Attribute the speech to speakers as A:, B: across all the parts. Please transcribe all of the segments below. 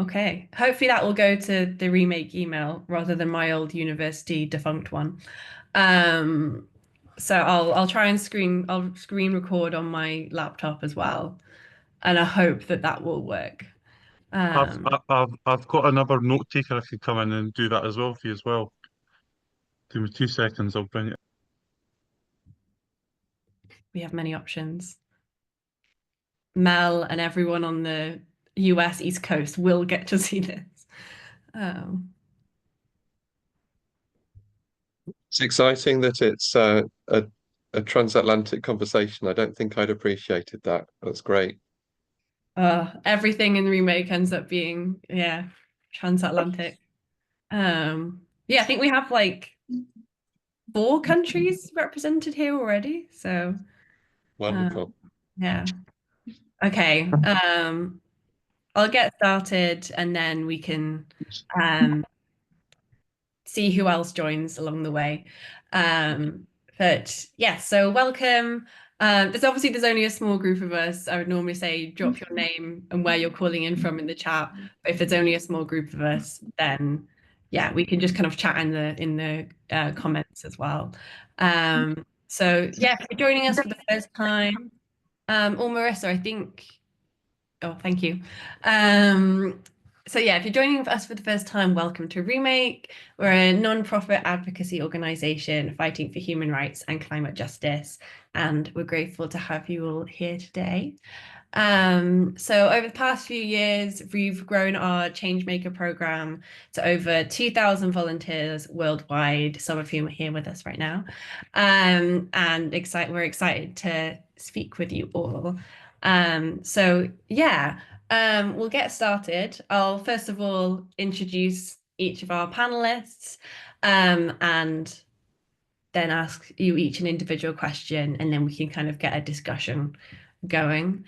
A: Okay. Hopefully that will go to the remake email rather than my old university defunct one. Um, so I'll try and screen record on my laptop as well, and I hope that that will work. Um,
B: I've got another note taker I could come in and do that as well for you as well. Give me 2 seconds, I'll bring it.
A: we have many options. Mel and everyone on the US East Coast will get to see this. Um,
C: It's exciting that it's a transatlantic conversation. I don't think I'd appreciated that. That's great.
A: Everything in the remake ends up being, yeah, transatlantic. Yeah, I think we have like four countries represented here already. So,
C: Wonderful.
A: yeah. Okay. I'll get started and then we can um, see who else joins along the way. But yeah, so welcome. There's only a small group of us. I would normally say drop your name and where you're calling in from in the chat. But if it's only a small group of us, then yeah, we can just kind of chat in the comments as well. So yeah, if you're joining us for the first time, or Marissa, I think. Oh, thank you. Um, so yeah, if you're joining us for the first time, welcome to Remake. We're a non-profit advocacy organization fighting for human rights and climate justice, and we're grateful to have you all here today. So over the past few years, we've grown our Changemaker program to over 2,000 volunteers worldwide, some of whom are here with us right now. And we're excited to speak with you all. So yeah, we'll get started. I'll first of all introduce each of our panelists, and then ask you each an individual question, and then we can kind of get a discussion going.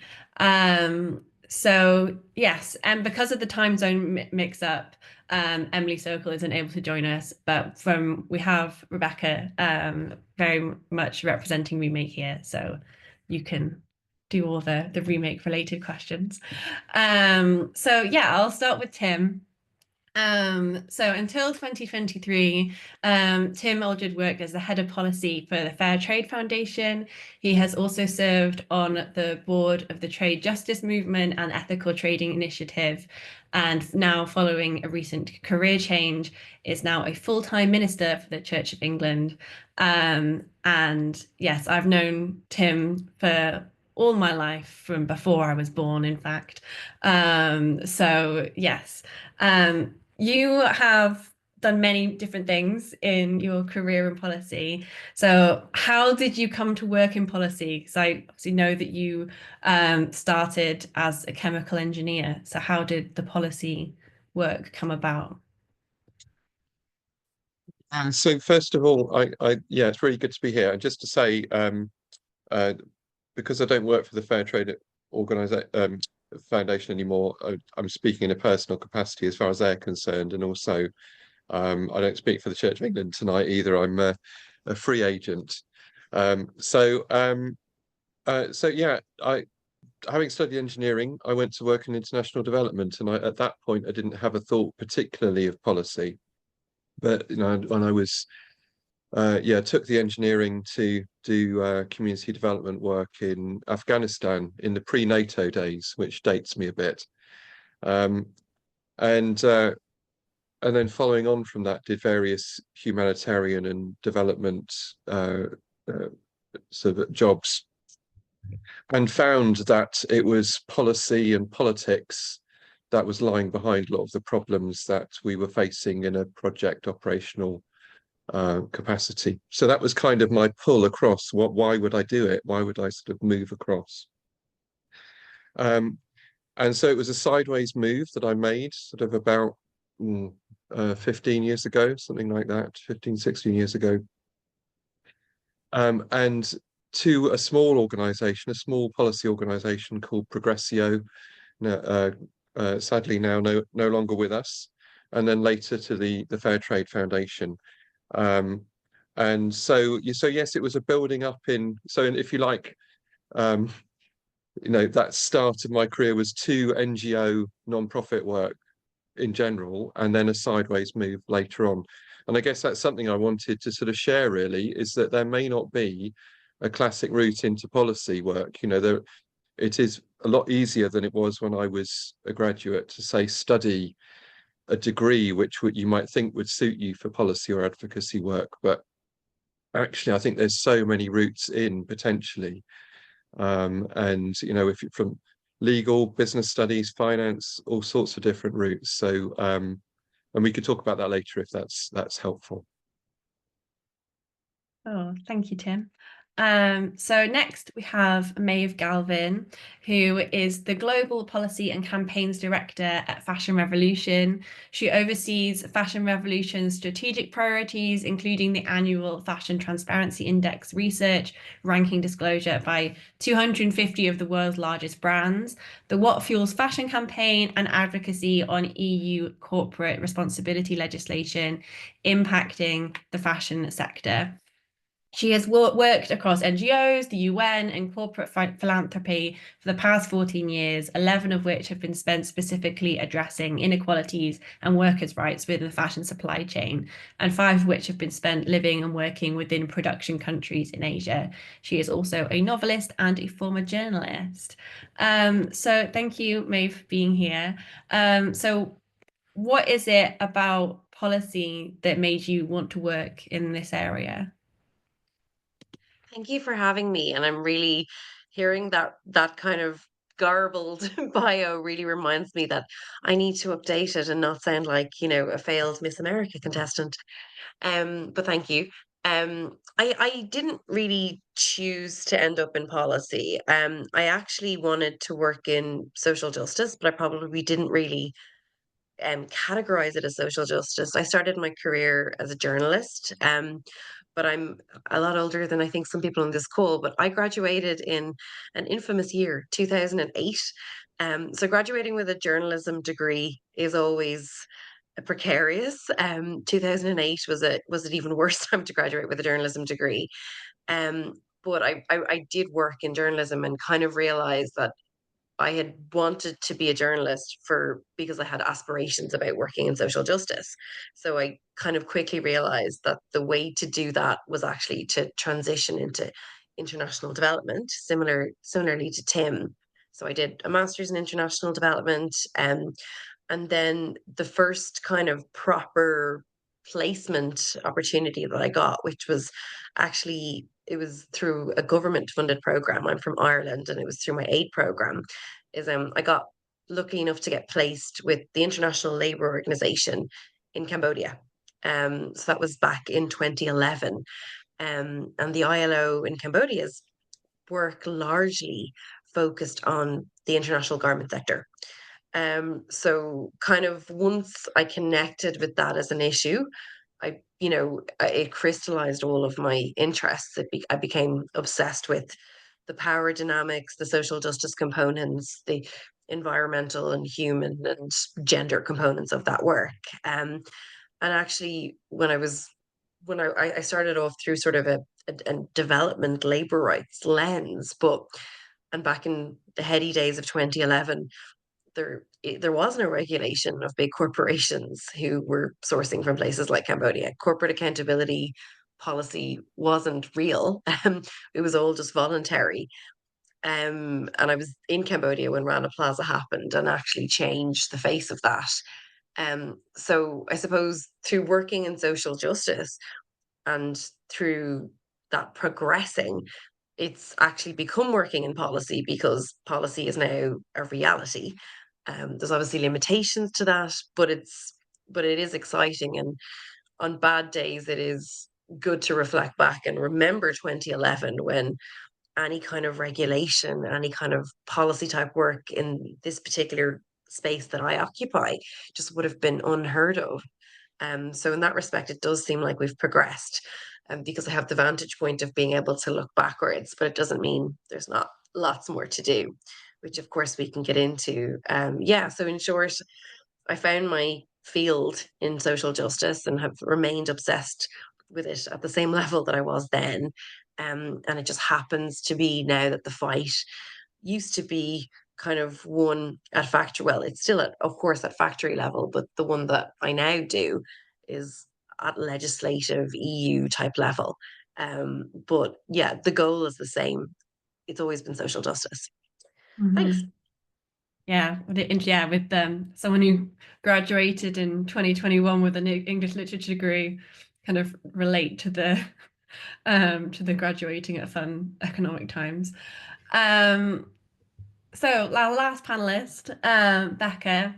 A: So yes, and because of the time zone mix up, Emily Sokol isn't able to join us, but we have Rebecca very much representing Remake here, so you can do all the remake related questions. So yeah, I'll start with Tim. So until 2023, Tim Aldred worked as the head of policy for the Fairtrade Foundation. He has also served on the board of the Trade Justice Movement and Ethical Trading Initiative, and now following a recent career change, is now a full-time minister for the Church of England. And yes, I've known Tim for all my life, from before I was born, in fact. So yes. You have done many different things in your career in policy. So how did you come to work in policy? Because I obviously know that you started as a chemical engineer. So how did the policy work come about?
C: So first of all, yeah, it's really good to be here. And just to say, uh, because I don't work for the Fairtrade organization Foundation anymore, I'm speaking in a personal capacity as far as they're concerned, and also I don't speak for the Church of England tonight either. I'm a free agent. So yeah, having studied engineering, I went to work in international development, and at that point I didn't have a thought particularly of policy, but when I was yeah, took the engineering to do community development work in Afghanistan in the pre-NATO days, which dates me a bit. Um, and uh, and then following on from that, did various humanitarian and development uh, sort of jobs, and found that it was policy and politics that was lying behind a lot of the problems that we were facing in a project operational capacity. So that was kind of my pull across. Why would I do it? Why would I sort of move across? And so it was a sideways move that I made sort of about 15 years ago, something like that, 15, 16 years ago. And to a small organization, a small policy organization called Progressio, sadly now no longer with us, and then later to the Fairtrade Foundation. And so yes, it was a building up if you like, that start of my career was two NGO non-profit work in general, and then a sideways move later on. And I guess that's something I wanted to sort of share really, is that there may not be a classic route into policy work. You know, it is a lot easier than it was when I was a graduate to say study a degree which you might think would suit you for policy or advocacy work. But actually, I think there's so many routes in potentially. And, you know, if you're from legal, business studies, finance, all sorts of different routes. So, and we could talk about that later if that's helpful.
A: Oh, thank you, Tim. So next we have Maeve Galvin, who is the Global Policy and Campaigns Director at Fashion Revolution. She oversees Fashion Revolution's strategic priorities, including the annual Fashion Transparency Index research, ranking disclosure by 250 of the world's largest brands, the What Fuels Fashion campaign, and advocacy on EU corporate responsibility legislation impacting the fashion sector. She has worked across NGOs, the UN, and corporate philanthropy for the past 14 years, 11 of which have been spent specifically addressing inequalities and workers' rights within the fashion supply chain, and 5 of which have been spent living and working within production countries in Asia. She is also a novelist and a former journalist. So thank you, Maeve, for being here. So what is it about policy that made you want to work in this area?
D: Thank you for having me. And I'm really hearing that kind of garbled bio really reminds me that I need to update it and not sound like, a failed Miss America contestant. But thank you. I didn't really choose to end up in policy. I actually wanted to work in social justice, but I probably didn't really categorize it as social justice. I started my career as a journalist, but I'm a lot older than I think some people on this call. But I graduated in an infamous year, 2008. So graduating with a journalism degree is always precarious. 2008 was an even worse time to graduate with a journalism degree. Um, but I did work in journalism and kind of realized that I had wanted to be a journalist because I had aspirations about working in social justice. So I kind of quickly realized that the way to do that was actually to transition into international development, similarly to Tim. So I did a master's in international development, and then the first kind of proper placement opportunity that I got, which was actually it was through a government funded program. I'm from Ireland and it was through my aid program. Is I got lucky enough to get placed with the International Labour Organization in Cambodia. So that was back in 2011. And the ILO in Cambodia's work largely focused on the international garment sector. So kind of once I connected with that as an issue, it crystallized all of my interests. I became obsessed with the power dynamics, the social justice components, the environmental and human and gender components of that work. And actually, I started off through sort of a development labor rights lens, and back in the heady days of 2011, there was no regulation of big corporations who were sourcing from places like Cambodia. Corporate accountability policy wasn't real. It was all just voluntary. And I was in Cambodia when Rana Plaza happened and actually changed the face of that. So I suppose through working in social justice and through that progressing, it's actually become working in policy because policy is now a reality. There's obviously limitations to that, but it is exciting. And on bad days, it is good to reflect back and remember 2011 when any kind of regulation, any kind of policy type work in this particular space that I occupy just would have been unheard of. So in that respect, it does seem like we've progressed, because I have the vantage point of being able to look backwards, but it doesn't mean there's not lots more to do, which of course we can get into. So in short, I found my field in social justice and have remained obsessed with it at the same level that I was then. And it just happens to be now that the fight used to be kind of one at factory. Well, it's still of course, at factory level, but the one that I now do is at legislative EU type level. But yeah, the goal is the same. It's always been social justice. Thanks.
A: Yeah, with someone who graduated in 2021 with an English literature degree, kind of relate to the graduating at fun economic times. So our last panelist, Becca,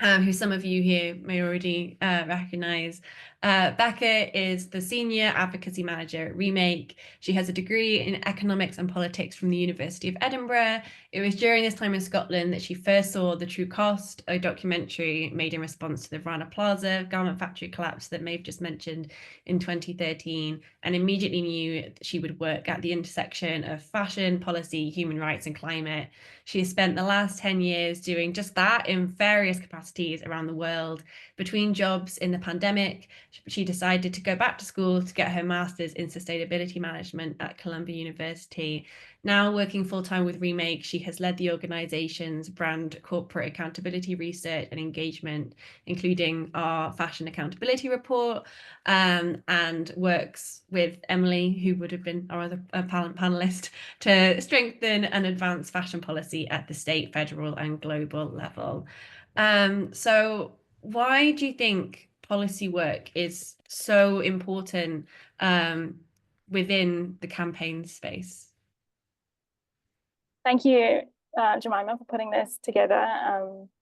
A: who some of you here may already recognize. Becca is the Senior Advocacy Manager at Remake. She has a degree in Economics and Politics from the University of Edinburgh. It was during this time in Scotland that she first saw The True Cost, a documentary made in response to the Rana Plaza garment factory collapse that Maeve just mentioned in 2013, and immediately knew that she would work at the intersection of fashion, policy, human rights, and climate. She has spent the last 10 years doing just that in various capacities around the world. Between jobs in the pandemic, she decided to go back to school to get her master's in sustainability management at Columbia University. Now working full-time with Remake, she has led the organization's brand corporate accountability research and engagement, including our fashion accountability report, and works with Emily, who would have been our other panelist, to strengthen and advance fashion policy at the state, federal, and global level. So why do you think policy work is so important within the campaign space?
E: Thank you, Jemima, for putting this together,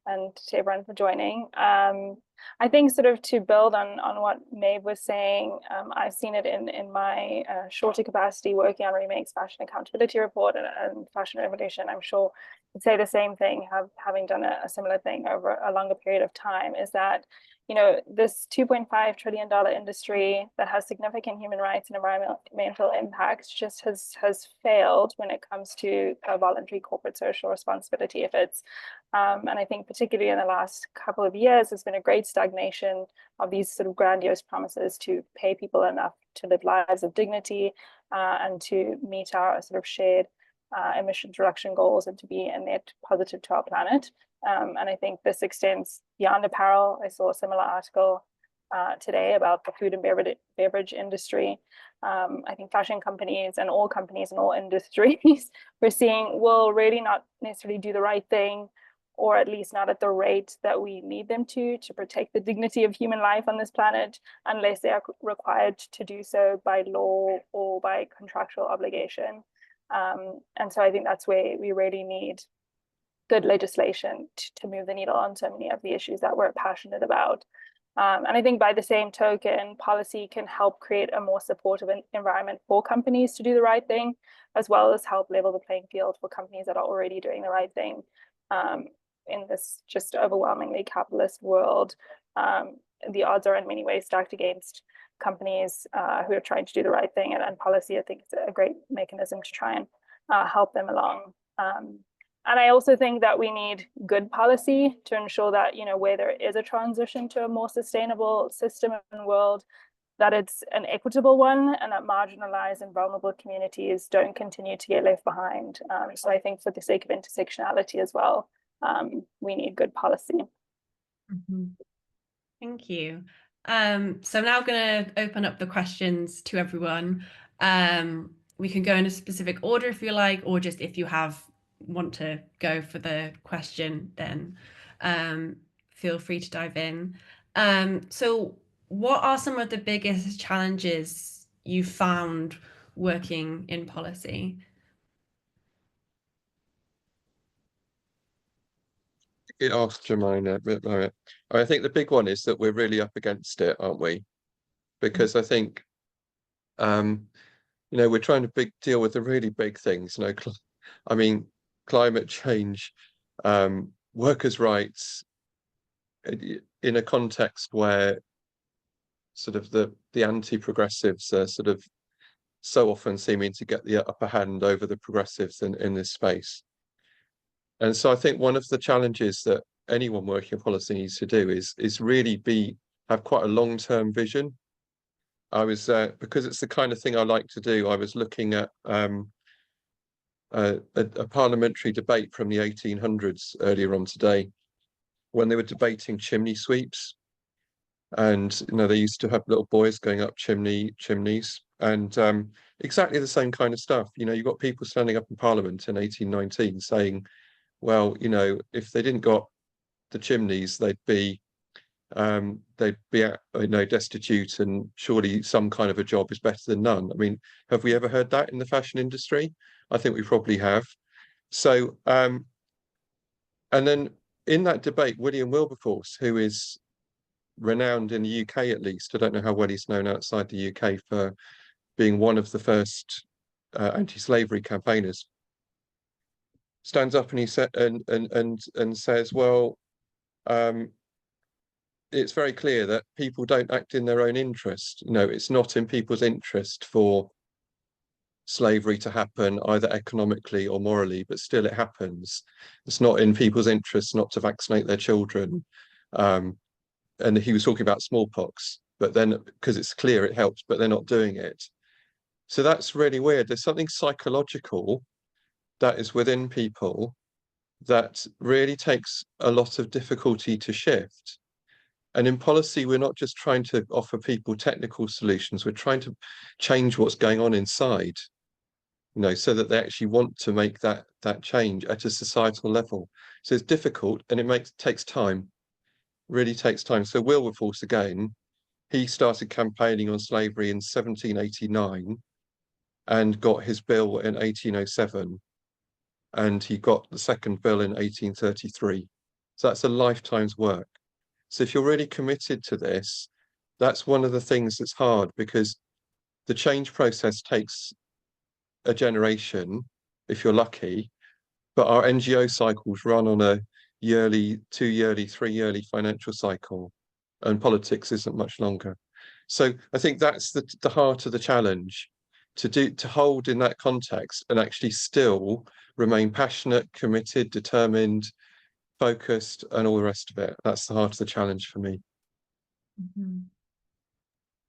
E: and to everyone for joining. I think sort of to build on what Maeve was saying, I've seen it in my shorter capacity working on Remake's Fashion Accountability Report and Fashion Revolution. I'm sure you'd say the same thing, having done a similar thing over a longer period of time, is that, you know, this $2.5 trillion industry that has significant human rights and environmental impacts just has failed when it comes to voluntary corporate social responsibility efforts. And I think particularly in the last couple of years, there's been a great stagnation of these sort of grandiose promises to pay people enough to live lives of dignity, and to meet our sort of shared emissions reduction goals, and to be a net positive to our planet. And I think this extends beyond apparel. I saw a similar article today about the food and beverage industry. I think fashion companies and all companies in all industries we're seeing will really not necessarily do the right thing, or at least not at the rate that we need them to protect the dignity of human life on this planet, unless they are required to do so by law or by contractual obligation. And so I think that's where we really need good legislation to move the needle on so many of the issues that we're passionate about. And I think by the same token, policy can help create a more supportive environment for companies to do the right thing, as well as help level the playing field for companies that are already doing the right thing. In this just overwhelmingly capitalist world, the odds are in many ways stacked against companies who are trying to do the right thing, and policy, I think, is a great mechanism to try and help them along. And I also think that we need good policy to ensure that, you know, where there is a transition to a more sustainable system and world, that it's an equitable one, and that marginalized and vulnerable communities don't continue to get left behind. So I think for the sake of intersectionality as well, we need good policy.
A: Mm-hmm. Thank you. So now I'm going to open up the questions to everyone. We can go in a specific order if you like, or just if you want to go for the question, then feel free to dive in. So what are some of the biggest challenges you found working in policy?
C: It asked Jemima. I think the big one is that we're really up against it, aren't we? Because I think, you know, we're trying to deal with the really big things. You know, I mean, climate change, workers' rights, in a context where sort of the anti-progressives are sort of so often seeming to get the upper hand over the progressives in this space. And so I think one of the challenges that anyone working in policy needs to do is really have quite a long-term vision. I was because it's the kind of thing I like to do. I was looking at a parliamentary debate from the 1800s earlier on today, when they were debating chimney sweeps. And they used to have little boys going up chimneys, and exactly the same kind of stuff. You've got people standing up in Parliament in 1819 saying, well, if they didn't got the chimneys, they'd be destitute, and surely some kind of a job is better than none. I mean, have we ever heard that in the fashion industry? I think we probably have. So, and then in that debate, William Wilberforce, who is renowned in the UK at least, I don't know how well he's known outside the UK for being one of the first anti-slavery campaigners, stands up and he said and says, well, it's very clear that people don't act in their own interest. It's not in people's interest for slavery to happen, either economically or morally, but still it happens. It's not in people's interest not to vaccinate their children. And he was talking about smallpox, but then because it's clear it helps, but they're not doing it. So that's really weird. There's something psychological that is within people that really takes a lot of difficulty to shift. And in policy, we're not just trying to offer people technical solutions, we're trying to change what's going on inside, so that they actually want to make that change at a societal level. So it's difficult, and it takes time, really takes time. So Wilberforce, again, he started campaigning on slavery in 1789 and got his bill in 1807, and he got the second bill in 1833. So that's a lifetime's work. So if you're really committed to this, that's one of the things that's hard, because the change process takes a generation, if you're lucky, but our NGO cycles run on a yearly, 2-yearly, 3-yearly financial cycle, and politics isn't much longer. So I think that's the heart of the challenge, to hold in that context and actually still remain passionate, committed, determined, focused, and all the rest of it. That's the heart of the challenge for me.
A: Mm-hmm.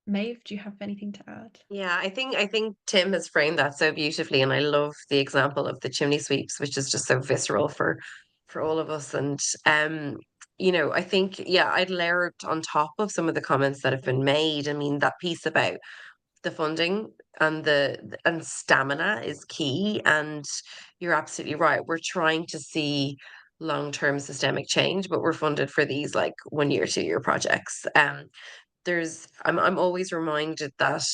A: Maeve, do you have anything to add?
D: Yeah, I think Tim has framed that so beautifully, and I love the example of the chimney sweeps, which is just so visceral for all of us. And I think, yeah, I'd layer it on top of some of the comments that have been made. I mean, that piece about the funding and and stamina is key, and you're absolutely right. We're trying to see long-term systemic change, but we're funded for these like 1-year, 2-year projects. I'm always reminded that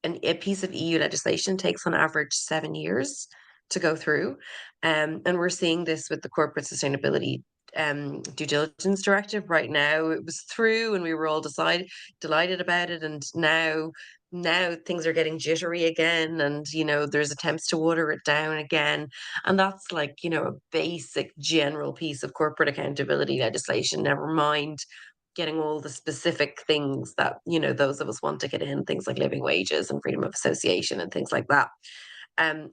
D: a piece of EU legislation takes on average 7 years to go through. And we're seeing this with the corporate sustainability due diligence directive right now. It was through and we were all delighted about it. And now things are getting jittery again, and there's attempts to water it down again. And that's like, a basic general piece of corporate accountability legislation, never mind getting all the specific things that those of us want to get in, things like living wages and freedom of association and things like that.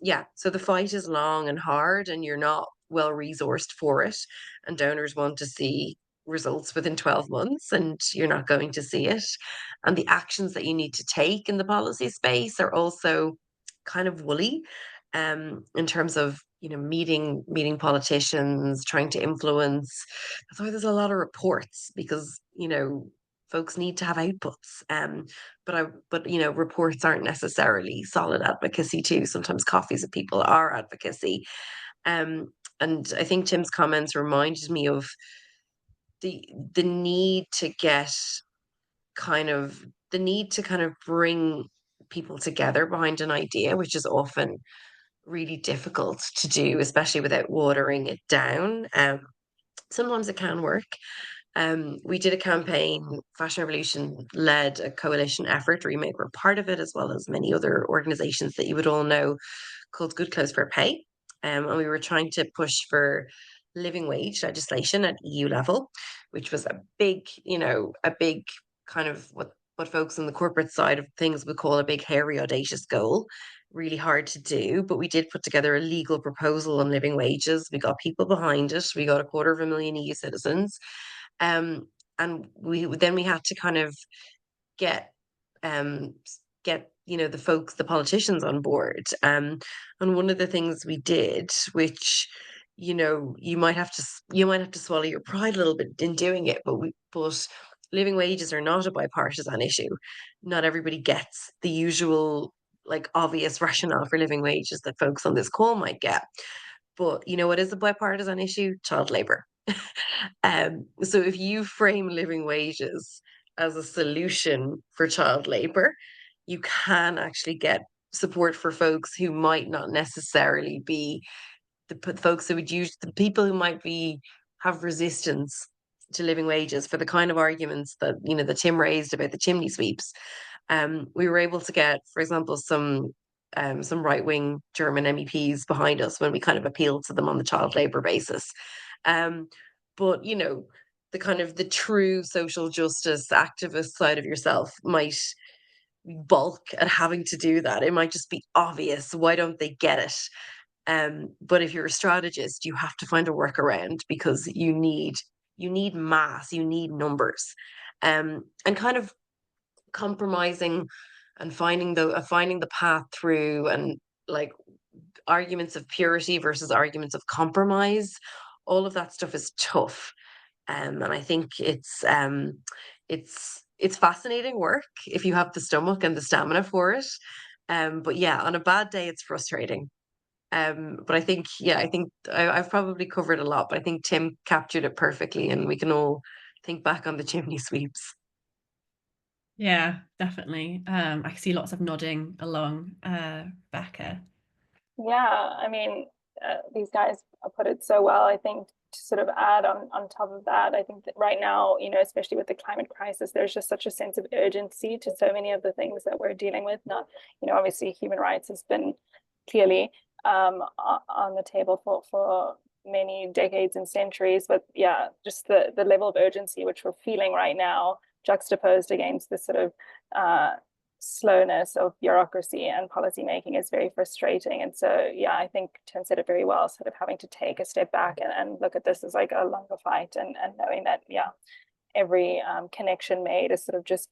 D: Yeah, so the fight is long and hard, and you're not well resourced for it, and donors want to see results within 12 months, and you're not going to see it. And the actions that you need to take in the policy space are also kind of woolly, in terms of meeting politicians, trying to influence. That's why there's a lot of reports, because folks need to have outputs. But reports aren't necessarily solid advocacy too. Sometimes coffees with people are advocacy. And I think Tim's comments reminded me of the need to get the need to kind of bring people together behind an idea, which is often really difficult to do, especially without watering it down. Sometimes it can work. We did a campaign, Fashion Revolution led a coalition effort. Remake were part of it, as well as many other organizations that you would all know, called Good Clothes Fair Pay. And we were trying to push for living wage legislation at EU level, which was a big kind of what folks on the corporate side of things would call a big, hairy, audacious goal. Really hard to do, but we did put together a legal proposal on living wages. We got people behind it. We got 250,000 EU citizens. And we had to kind of get the politicians on board. And one of the things we did, which you might have to swallow your pride a little bit in doing it, but living wages are not a bipartisan issue. Not everybody gets the usual, like, obvious rationale for living wages that folks on this call might get. But what is a bipartisan issue? Child labor. So if you frame living wages as a solution for child labor, you can actually get support for folks who might not necessarily be the folks who would use the people who might have resistance to living wages for the kind of arguments that that Tim raised about the chimney sweeps. We were able to get, for example, some right-wing German MEPs behind us when we kind of appealed to them on the child labour basis. But the kind of the true social justice activist side of yourself might balk at having to do that. It might just be obvious. Why don't they get it? But if you're a strategist, you have to find a workaround, because you need mass, you need numbers, and kind of compromising and finding the path through, and like arguments of purity versus arguments of compromise. All of that stuff is tough, and I think it's fascinating work if you have the stomach and the stamina for it. But yeah, on a bad day, it's frustrating. But I think I've probably covered a lot, but I think Tim captured it perfectly, and we can all think back on the chimney sweeps.
A: Yeah, definitely. I can see lots of nodding along, Becca.
E: Yeah, I mean, these guys put it so well. I think to sort of add on top of that, I think that right now, especially with the climate crisis, there's just such a sense of urgency to so many of the things that we're dealing with. Not, obviously human rights has been clearly on the table for many decades and centuries, but yeah, just the level of urgency which we're feeling right now, juxtaposed against the sort of slowness of bureaucracy and policy making, is very frustrating. And so yeah, I think Tim said it very well, sort of having to take a step back and look at this as like a longer fight, and knowing that every connection made is sort of just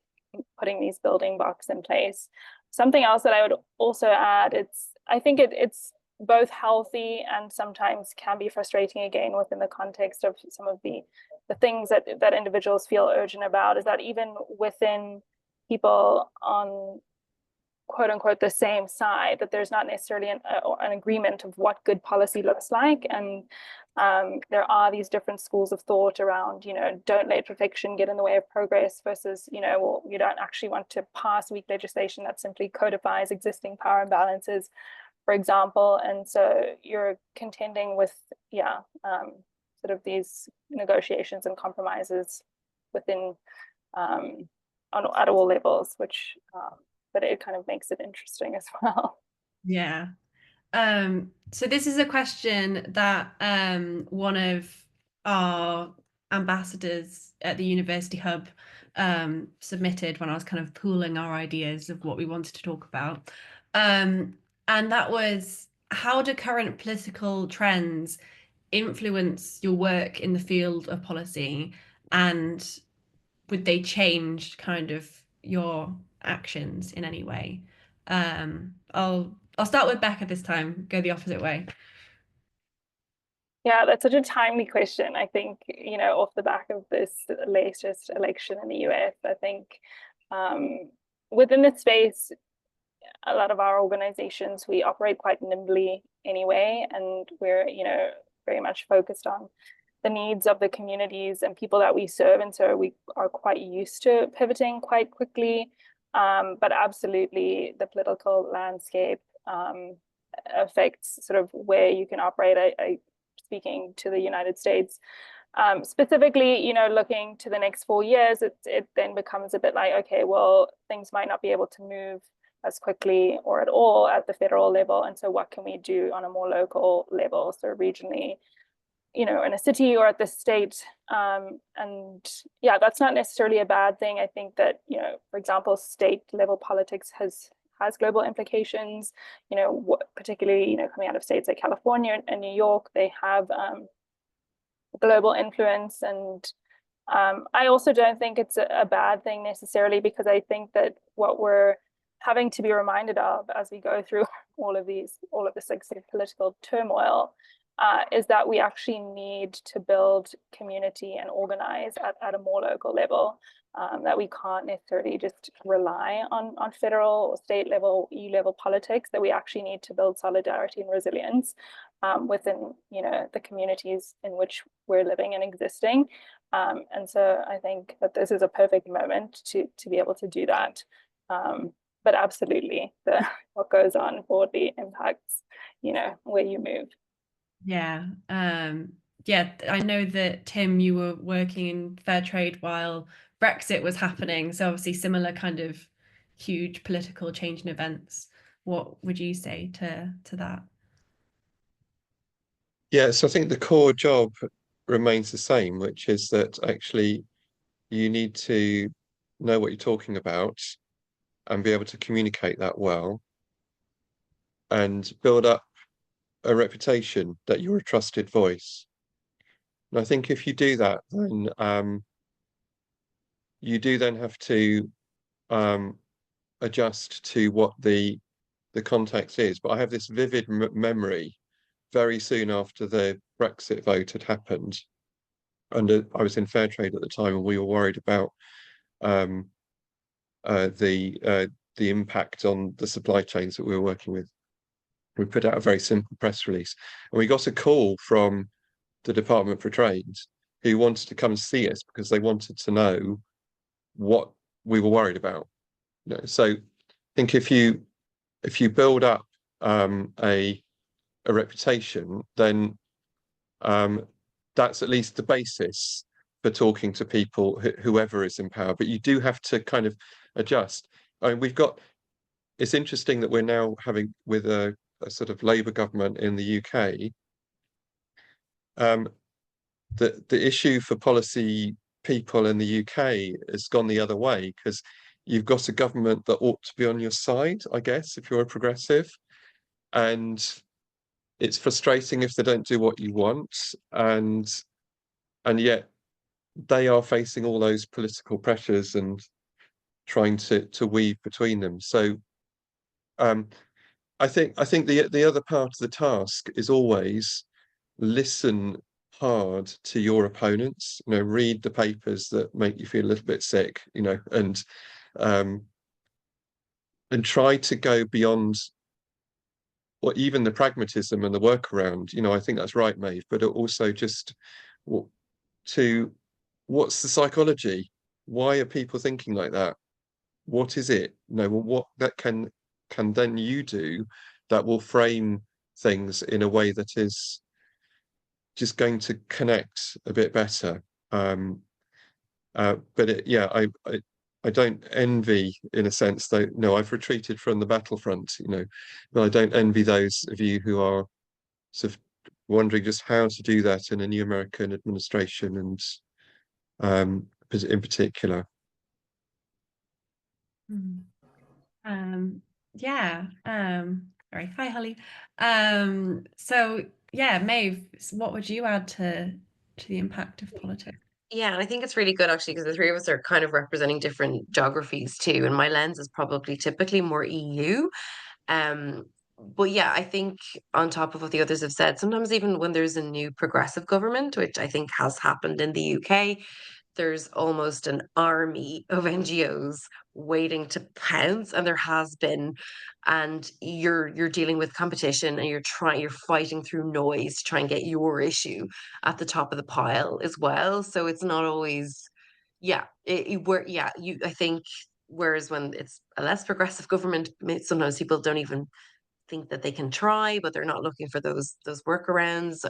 E: putting these building blocks in place. Something else that I would also add, I think it's both healthy and sometimes can be frustrating, again within the context of some of the things that individuals feel urgent about, is that even within people on quote unquote the same side, that there's not necessarily an agreement of what good policy looks like. And there are these different schools of thought around, don't let perfection get in the way of progress, versus, well, you don't actually want to pass weak legislation that simply codifies existing power imbalances, for example. And so you're contending with, sort of these negotiations and compromises within at all levels, which but it kind of makes it interesting as well.
A: Yeah. So this is a question that one of our ambassadors at the University Hub submitted when I was kind of pooling our ideas of what we wanted to talk about. And that was, how do current political trends influence your work in the field of policy, and would they change kind of your actions in any way? I'll start with Becca this time, go the opposite way.
E: Yeah, that's such a timely question. I think, off the back of this latest election in the US, I think within the space, a lot of our organizations, we operate quite nimbly anyway, and we're, very much focused on the needs of the communities and people that we serve. And so we are quite used to pivoting quite quickly. But absolutely, the political landscape affects sort of where you can operate. Speaking to the United States, specifically, looking to the next 4 years, it then becomes a bit like, okay, well, things might not be able to move as quickly or at all at the federal level. And so what can we do on a more local level, so regionally, in a city or at the state? And yeah, that's not necessarily a bad thing. I think that, for example, state level politics has global implications, particularly, coming out of states like California and New York, they have global influence. And I also don't think it's a bad thing necessarily, because I think that what we're having to be reminded of as we go through all of this like sort of political turmoil, is that we actually need to build community and organize at a more local level. That we can't necessarily just rely on federal or state level, EU level politics, that we actually need to build solidarity and resilience within, you know, the communities in which we're living and existing. And so I think that this is a perfect moment to be able to do that. But absolutely, what goes on broadly impacts, you know, where you move.
A: Yeah. Yeah, I know that Tim, you were working in Fairtrade while Brexit was happening. So obviously similar kind of huge political change and events. What would you say to that?
C: Yeah, so I think the core job remains the same, which is that actually you need to know what you're talking about and be able to communicate that well and build up a reputation that you're a trusted voice. And I think if you do that, then you do then have to adjust to what the context is. But I have this vivid memory very soon after the Brexit vote had happened. And I was in Fairtrade at the time, and we were worried about the impact on the supply chains that we were working with. We put out a very simple press release, and we got a call from the Department for Trade who wanted to come and see us because they wanted to know what we were worried about. You know, so I think if you build up a reputation, then that's at least the basis for talking to people, whoever is in power. But you do have to kind of adjust. I mean, it's interesting that we're now having with a sort of Labour government in the UK. The issue for policy people in the UK has gone the other way, because you've got a government that ought to be on your side, I guess, if you're a progressive. And it's frustrating if they don't do what you want. And yet they are facing all those political pressures and trying to weave between them. So I think the other part of the task is always listen hard to your opponents. You know, read the papers that make you feel a little bit sick, you know, and try to go beyond or even the pragmatism and the workaround. You know, I think that's right, Maeve, but also just to what's the psychology? Why are people thinking like that? What is it? No, well, what that can then you do that will frame things in a way that is just going to connect a bit better. But yeah, I don't envy, in a sense, though. No, I've retreated from the battlefront, you know, but I don't envy those of you who are sort of wondering just how to do that in a new American administration, and in particular.
A: Yeah. Sorry. Hi, Holly. So yeah, Maeve, what would you add to the impact of politics?
D: Yeah, and I think it's really good actually because the three of us are kind of representing different geographies too. And my lens is probably typically more EU. Um, but yeah, I think on top of what the others have said, sometimes even when there's a new progressive government, which I think has happened in the UK, there's almost an army of NGOs waiting to pounce, and there has been, and you're dealing with competition and you're fighting through noise to try and get your issue at the top of the pile as well. So it's not always, yeah, I think whereas when it's a less progressive government, sometimes people don't even think that they can try, but they're not looking for those workarounds.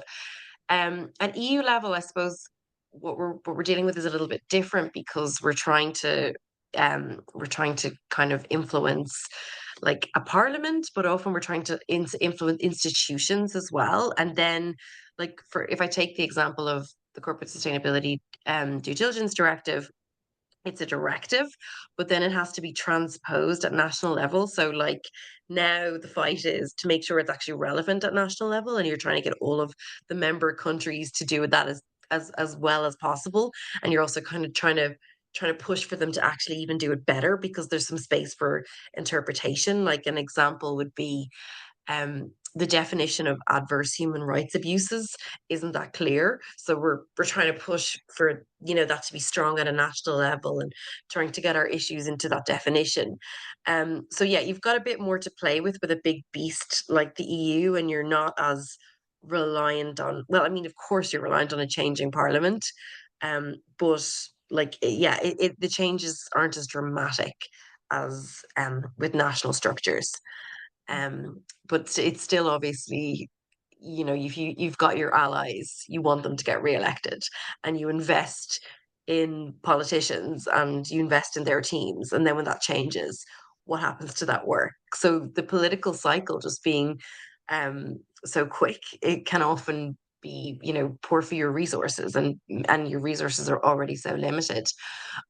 D: At EU level, I suppose what we're dealing with is a little bit different because we're trying to kind of influence like a parliament, but often we're trying to influence institutions as well. And then, like for if I take the example of the corporate sustainability due diligence directive, it's a directive, but then it has to be transposed at national level. So like now the fight is to make sure it's actually relevant at national level, and you're trying to get all of the member countries to do that as well as possible. And you're also kind of trying to trying to push for them to actually even do it better, because there's some space for interpretation. Like an example would be the definition of adverse human rights abuses isn't that clear. So we're trying to push for, you know, that to be strong at a national level and trying to get our issues into that definition. So yeah, you've got a bit more to play with a big beast like the EU, and you're not as reliant on, well, I mean, of course you're reliant on a changing parliament, but like yeah, the changes aren't as dramatic as with national structures. But it's still obviously, you know, if you've got your allies, you want them to get re-elected, and you invest in politicians and you invest in their teams, and then when that changes, what happens to that work? So the political cycle just being so quick, it can often be, you know, poor for your resources, and your resources are already so limited.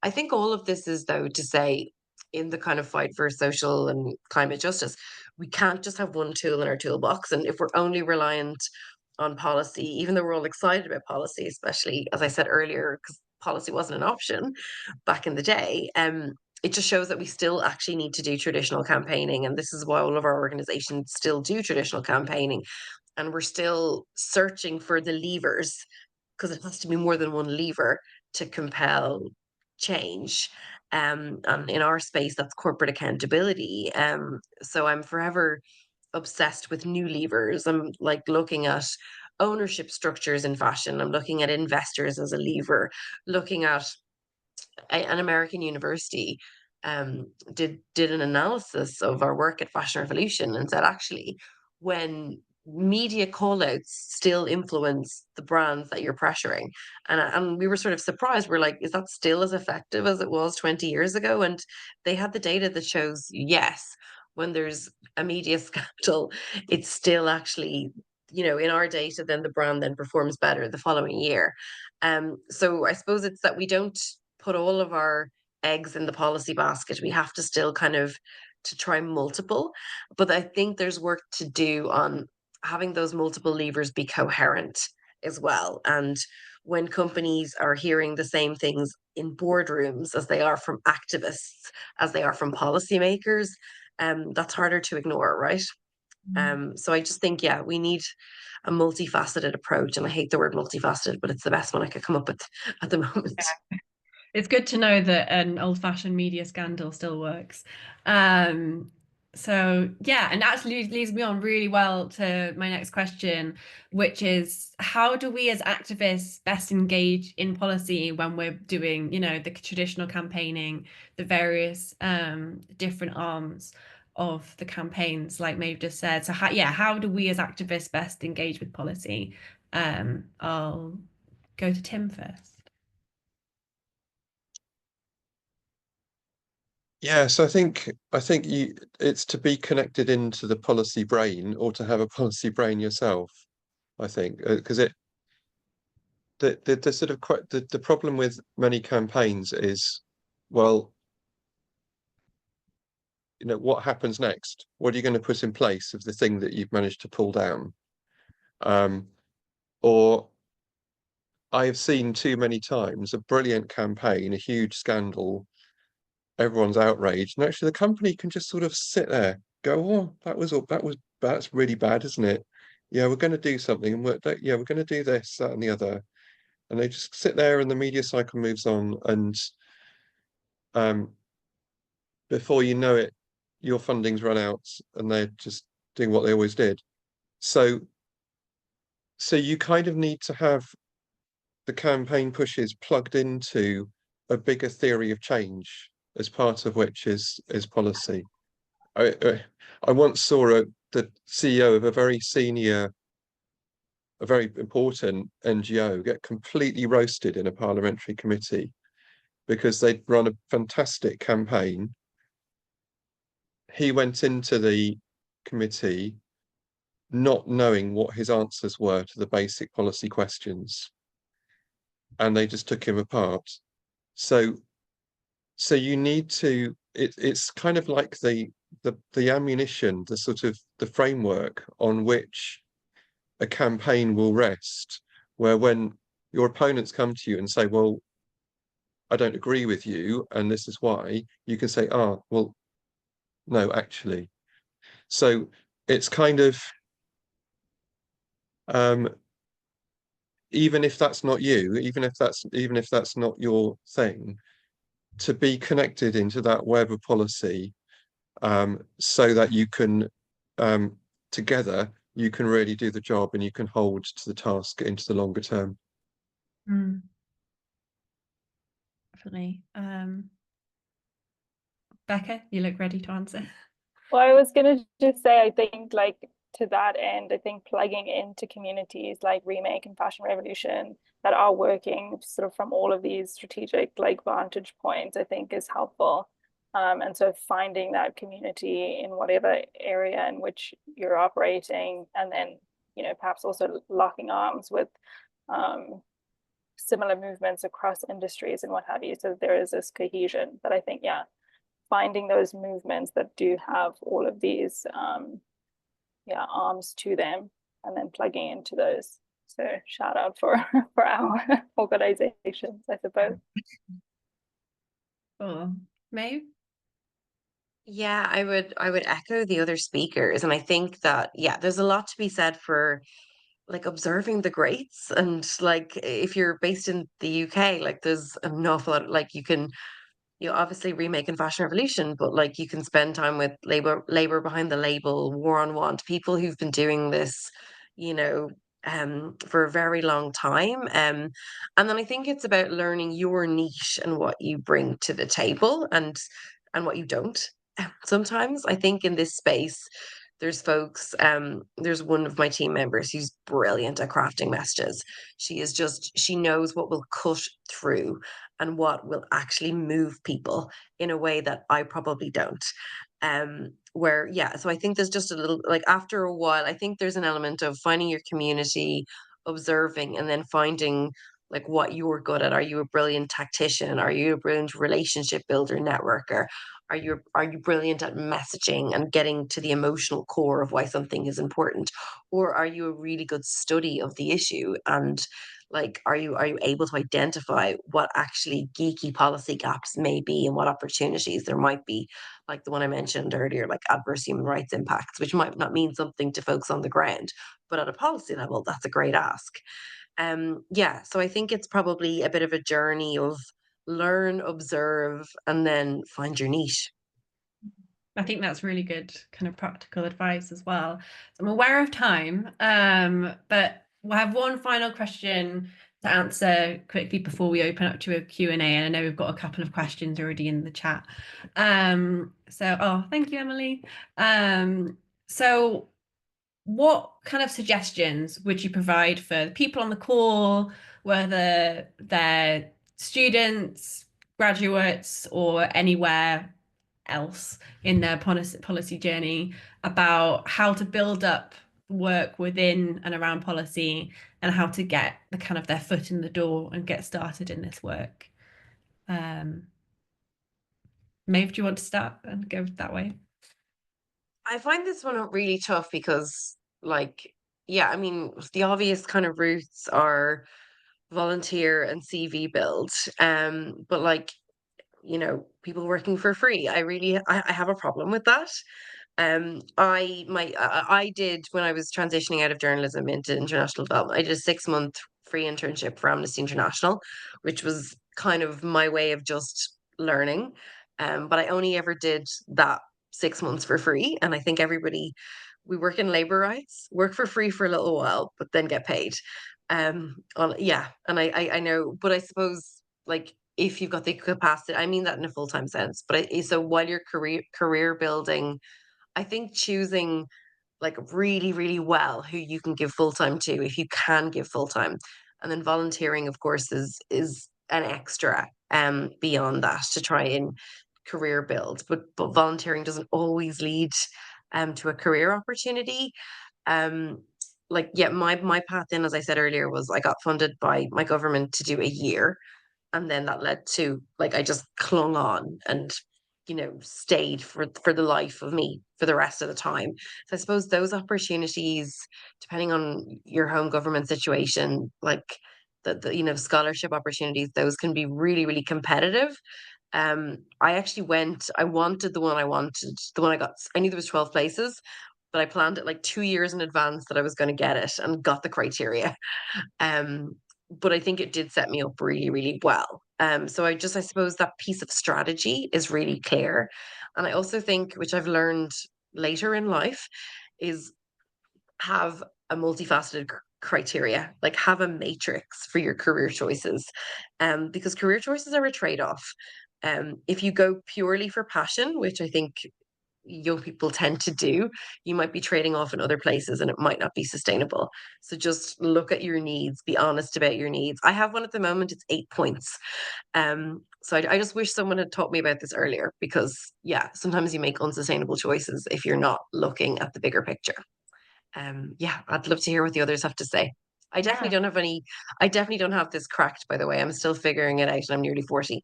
D: I think all of this is, though, to say, in the kind of fight for social and climate justice, we can't just have one tool in our toolbox. And if we're only reliant on policy, even though we're all excited about policy, especially as I said earlier, because policy wasn't an option back in the day, it just shows that we still actually need to do traditional campaigning. And this is why all of our organizations still do traditional campaigning. And we're still searching for the levers, because it has to be more than one lever to compel change. And in our space, that's corporate accountability. So I'm forever obsessed with new levers. I'm like looking at ownership structures in fashion. I'm looking at investors as a lever, looking at an American university did an analysis of our work at Fashion Revolution and said, actually, when media callouts still influence the brands that you're pressuring, and we were sort of surprised. We're like, is that still as effective as it was 20 years ago? And they had the data that shows yes, when there's a media scandal, it's still actually, you know, in our data, then the brand then performs better the following year. So I suppose it's that we don't put all of our eggs in the policy basket. We have to still kind of to try multiple, but I think there's work to do on having those multiple levers be coherent as well. And when companies are hearing the same things in boardrooms as they are from activists, as they are from policymakers, that's harder to ignore, right? So I just think, yeah, we need a multifaceted approach. And I hate the word multifaceted, but it's the best one I could come up with at the moment.
A: It's good to know that an old-fashioned media scandal still works. So yeah, and actually leads me on really well to my next question, which is how do we as activists best engage in policy when we're doing, you know, the traditional campaigning, the various different arms of the campaigns, like Maeve just said. So how do we as activists best engage with policy? I'll go to Tim first.
C: Yeah, so I think it's to be connected into the policy brain, or to have a policy brain yourself. I think because the sort of quite the problem with many campaigns is, well, you know, what happens next? What are you going to put in place of the thing that you've managed to pull down? Or I have seen too many times a brilliant campaign, a huge scandal, everyone's outraged, and actually the company can just sort of sit there, go, oh, that's really bad, isn't it? Yeah, we're going to do something, and we're going to do this, that, and the other, and they just sit there, and the media cycle moves on, and before you know it, your funding's run out, and they're just doing what they always did. So you kind of need to have the campaign pushes plugged into a bigger theory of change, as part of which is policy. I once saw the CEO of a very senior, a very important NGO get completely roasted in a parliamentary committee because they'd run a fantastic campaign. He went into the committee not knowing what his answers were to the basic policy questions, and they just took him apart. So you need to, it's kind of like the ammunition, the sort of the framework on which a campaign will rest, where when your opponents come to you and say, well, I don't agree with you, and this is why, you can say, oh, well, no, actually. So it's kind of, even if that's not you, even if that's not your thing, to be connected into that web of policy, so that you can, together, you can really do the job and you can hold to the task into the longer term.
A: Definitely. Becca, you look ready to answer.
E: Well, I was gonna just say, I think like to that end, I think plugging into communities like Remake and Fashion Revolution that are working sort of from all of these strategic like vantage points, I think is helpful. And so finding that community in whatever area in which you're operating, and then, you know, perhaps also locking arms with similar movements across industries and what have you. So there is this cohesion. But I think, yeah, finding those movements that do have all of these arms to them and then plugging into those. So shout out for our organizations, I suppose.
A: Cool. Maeve?
D: Yeah, I would echo the other speakers, and I think that, yeah, there's a lot to be said for like observing the greats. And like if you're based in the UK, like there's an awful lot, like you obviously Remake and Fashion Revolution, but like you can spend time with labor behind the label, War on Want, people who've been doing this, you know, for a very long time. And then I think it's about learning your niche and what you bring to the table, and what you don't. Sometimes I think in this space, there's folks, there's one of my team members who's brilliant at crafting messages. She knows what will cut through and what will actually move people in a way that I probably don't. Where, yeah, so I think there's just a little, like after a while, I think there's an element of finding your community, observing, and then finding like what you're good at. Are you a brilliant tactician? Are you a brilliant relationship builder, networker? Are you brilliant at messaging and getting to the emotional core of why something is important? Or are you a really good study of the issue, and like are you able to identify what actually geeky policy gaps may be and what opportunities there might be, like the one I mentioned earlier, like adverse human rights impacts, which might not mean something to folks on the ground, but at a policy level that's a great ask. Yeah, so I think it's probably a bit of a journey of learn, observe, and then find your niche.
A: I think that's really good kind of practical advice as well. So I'm aware of time, but we'll have one final question to answer quickly before we open up to a Q&A. And I know we've got a couple of questions already in the chat. Thank you, Emily. So what kind of suggestions would you provide for the people on the call, whether they're students, graduates, or anywhere else in their policy journey, about how to build up work within and around policy and how to get the kind of their foot in the door and get started in this work? Maeve, do you want to start and go that way?
D: I find this one really tough because, like, yeah, I mean, the obvious kind of routes are volunteer and CV build. But like, people working for free, I have a problem with that. I did, when I was transitioning out of journalism into international development, I did a 6-month free internship for Amnesty International, which was kind of my way of just learning. But I only ever did that 6 months for free, and I think we work in labor rights, work for free for a little while, but then get paid. Yeah, and I know, but I suppose like if you've got the capacity, I mean that in a full-time sense, but so while you're career building, I think choosing like really, really well who you can give full time to, if you can give full time, and then volunteering, of course, is an extra beyond that to try and career build. But volunteering doesn't always lead to a career opportunity. Um, like yeah, my path in, as I said earlier, was I got funded by my government to do a year, and then that led to like I just clung on and stayed for the life of me for the rest of the time. So I suppose those opportunities, depending on your home government situation, like the scholarship opportunities, those can be really, really competitive. I wanted the one I wanted, the one I got. I knew there was 12 places, but I planned it like 2 years in advance that I was going to get it and got the criteria. But I think it did set me up really, really well. So I suppose that piece of strategy is really clear. And I also think, which I've learned later in life, is have a multifaceted criteria, like have a matrix for your career choices. Because career choices are a trade-off. If you go purely for passion, which I think young people tend to do, you might be trading off in other places and it might not be sustainable. So just look at your needs, be honest about your needs. I have one at the moment, it's 8 points. So I just wish someone had taught me about this earlier, because yeah, sometimes you make unsustainable choices if you're not looking at the bigger picture. Yeah, I'd love to hear what the others have to say. I definitely don't have any, I definitely don't have this cracked, by the way. I'm still figuring it out and I'm nearly 40.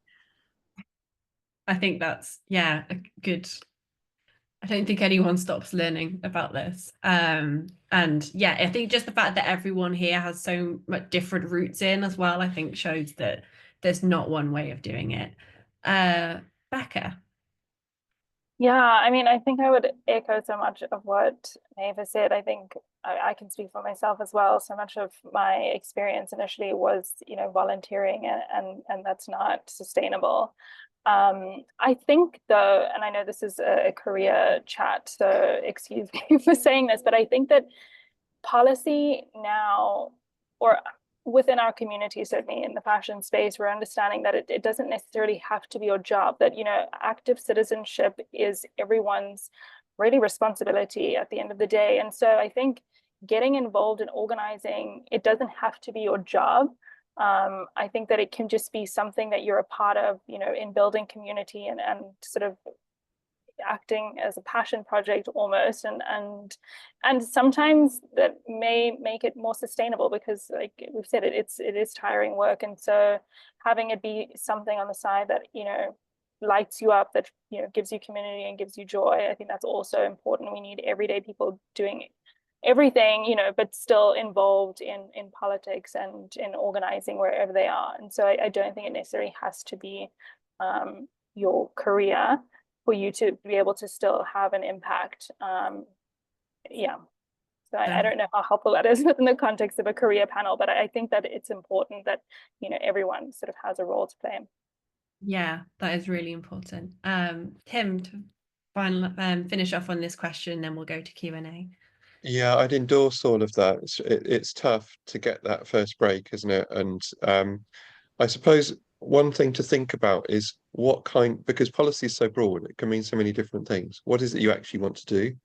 A: I think that's, yeah, a good. I don't think anyone stops learning about this. And yeah, I think just the fact that everyone here has so much different routes in as well, I think shows that there's not one way of doing it. Becca.
E: Yeah, I mean, I think I would echo so much of what Maeve said. I think I can speak for myself as well. So much of my experience initially was, volunteering, and that's not sustainable. I think though, and I know this is a career chat, so excuse me for saying this, but I think that policy now, or within our community, certainly in the fashion space, we're understanding that it doesn't necessarily have to be your job, that, active citizenship is everyone's really responsibility at the end of the day. And so I think getting involved in organizing, it doesn't have to be your job. I think that it can just be something that you're a part of, in building community and sort of acting as a passion project almost, and sometimes that may make it more sustainable, because like we've said, it is tiring work, and so having it be something on the side that lights you up, that gives you community and gives you joy, I think that's also important. We need everyday people doing everything, but still involved in politics and in organizing wherever they are. And so I don't think it necessarily has to be your career for you to be able to still have an impact. Yeah. So I don't know how helpful that is within the context of a career panel, but I think that it's important that, everyone sort of has a role to play.
A: Yeah, that is really important. Tim, to finish off on this question, then we'll go to Q&A.
C: Yeah, I'd endorse all of that. It's tough to get that first break, isn't it? And I suppose one thing to think about is because policy is so broad, it can mean so many different things. What is it you actually want to do?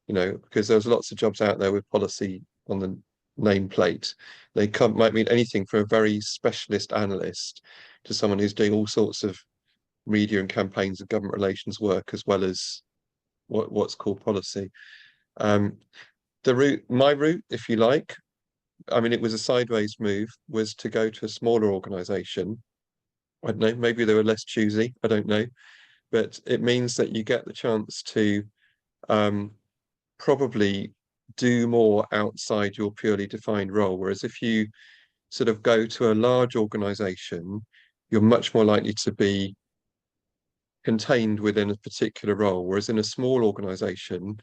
C: Because there's lots of jobs out there with policy on the nameplate. They might mean anything from a very specialist analyst to someone who's doing all sorts of media and campaigns and government relations work, as well as what's called policy. My route, if you like, I mean, it was a sideways move, was to go to a smaller organization. I don't know, maybe they were less choosy, I don't know. But it means that you get the chance to probably do more outside your purely defined role. Whereas if you sort of go to a large organization, you're much more likely to be contained within a particular role. Whereas in a small organization,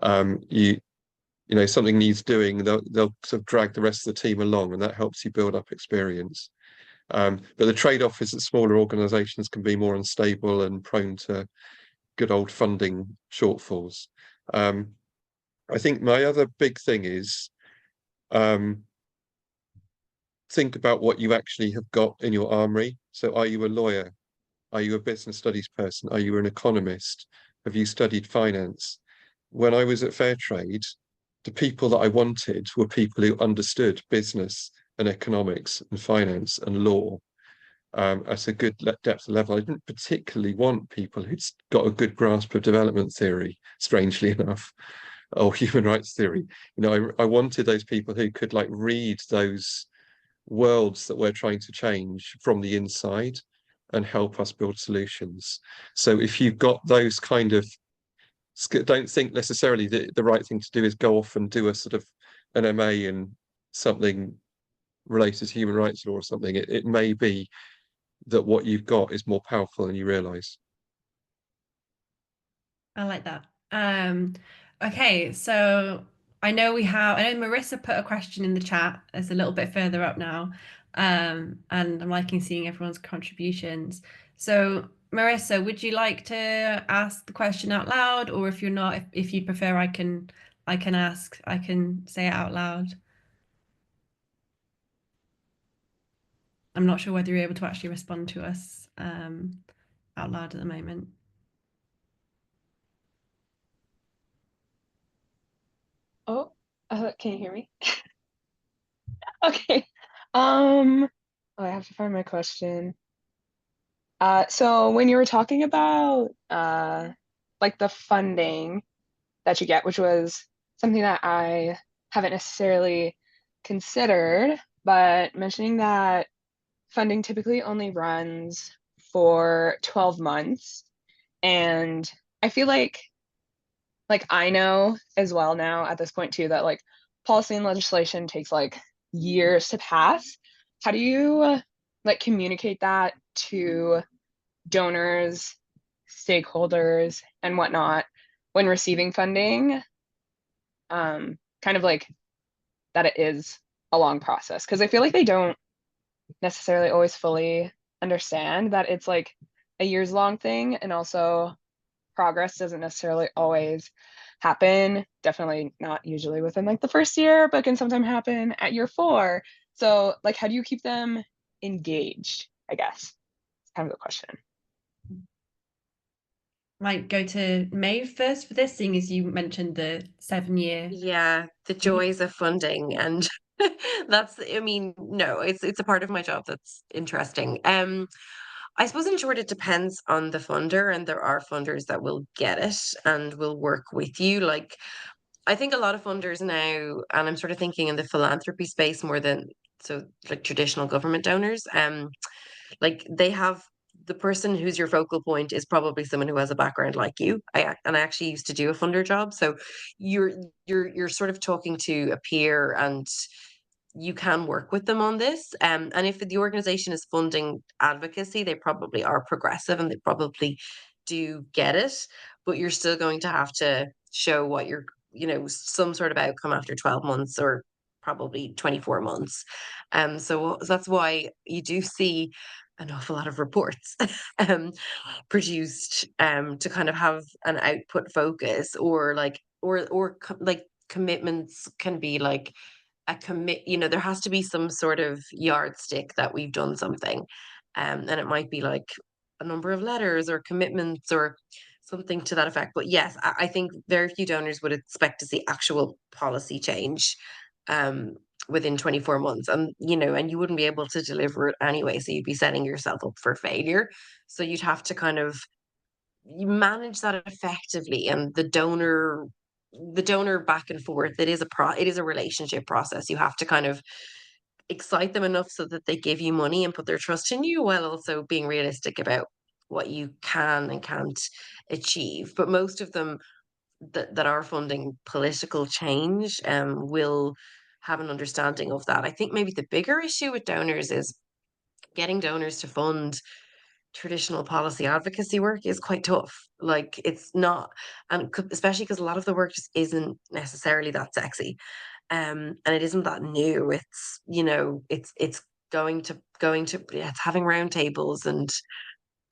C: something needs doing, they'll sort of drag the rest of the team along, and that helps you build up experience. But the trade-off is that smaller organizations can be more unstable and prone to good old funding shortfalls. I think my other big thing is think about what you actually have got in your armory. So are you a lawyer? Are you a business studies person? Are you an economist? Have you studied finance? When I was at Fairtrade, the people that I wanted were people who understood business and economics and finance and law at a good depth level. I didn't particularly want people who'd got a good grasp of development theory, strangely enough, or human rights theory. I wanted those people who could read those worlds that we're trying to change from the inside and help us build solutions. So if you've got those kind of, don't think necessarily that the right thing to do is go off and do a sort of an MA in something related to human rights law or something. It may be that what you've got is more powerful than you realize.
A: I like that. Okay, so I know Marissa put a question in the chat. It's a little bit further up now. And I'm liking seeing everyone's contributions. So Marissa, would you like to ask the question out loud, or if you're not, if you prefer, I can say it out loud. I'm not sure whether you're able to actually respond to us out loud at the moment.
F: Oh, can you hear me? Okay. Oh, I have to find my question. So when you were talking about like the funding that you get, which was something that I haven't necessarily considered, but mentioning that funding typically only runs for 12 months. And I feel like I know as well now at this point too that like policy and legislation takes like years to pass. How do you like communicate that to donors, stakeholders, and whatnot when receiving funding? Kind of like that it is a long process, because I feel like they don't necessarily always fully understand that it's like a years long thing, and also progress doesn't necessarily always happen, definitely not usually within like the first year, but can sometimes happen at year 4. So like how do you keep them engaged, I guess? It's kind of the question.
A: Might go to Maeve first for this, seeing as you mentioned the 7-year.
D: Yeah, the joys of funding, and that's, I mean, no, it's a part of my job that's interesting. I suppose in short, it depends on the funder, and there are funders that will get it and will work with you. Like, I think a lot of funders now, and I'm sort of thinking in the philanthropy space more than so like traditional government donors, like they have the person who's your focal point is probably someone who has a background like you. I actually used to do a funder job, so you're sort of talking to a peer, and you can work with them on this. And if the organization is funding advocacy, they probably are progressive and they probably do get it, but you're still going to have to show what you're, some sort of outcome after 12 months or probably 24 months. So that's why you do see an awful lot of reports produced to kind of have an output focus, or like commitments can be like a commit, there has to be some sort of yardstick that we've done something. And it might be like a number of letters or commitments or something to that effect. But yes, I think very few donors would expect to see actual policy change um, within 24 months. And you wouldn't be able to deliver it anyway. So you'd be setting yourself up for failure. So you'd have to kind of you manage that effectively, and the donor back and forth, it is a relationship process. You have to kind of excite them enough so that they give you money and put their trust in you, while also being realistic about what you can and can't achieve. But most of them that are funding political change will have an understanding of that. I think maybe the bigger issue with donors is getting donors to fund traditional policy advocacy work is quite tough. Like it's not, and especially because a lot of the work just isn't necessarily that sexy, and it isn't that new. It's it's it's having roundtables and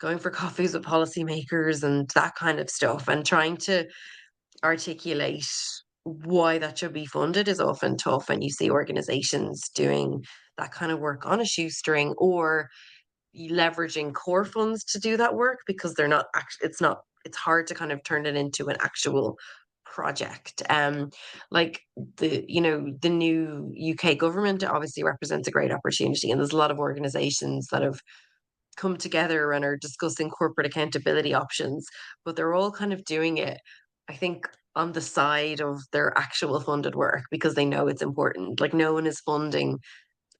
D: going for coffees with policymakers and that kind of stuff, and trying to articulate why that should be funded is often tough. And you see organizations doing that kind of work on a shoestring, or leveraging core funds to do that work because they're not actually it's hard to kind of turn it into an actual project. Like the new UK government obviously represents a great opportunity, and there's a lot of organizations that have come together and are discussing corporate accountability options, but they're all kind of doing it, I think, on the side of their actual funded work because they know it's important. Like no one is funding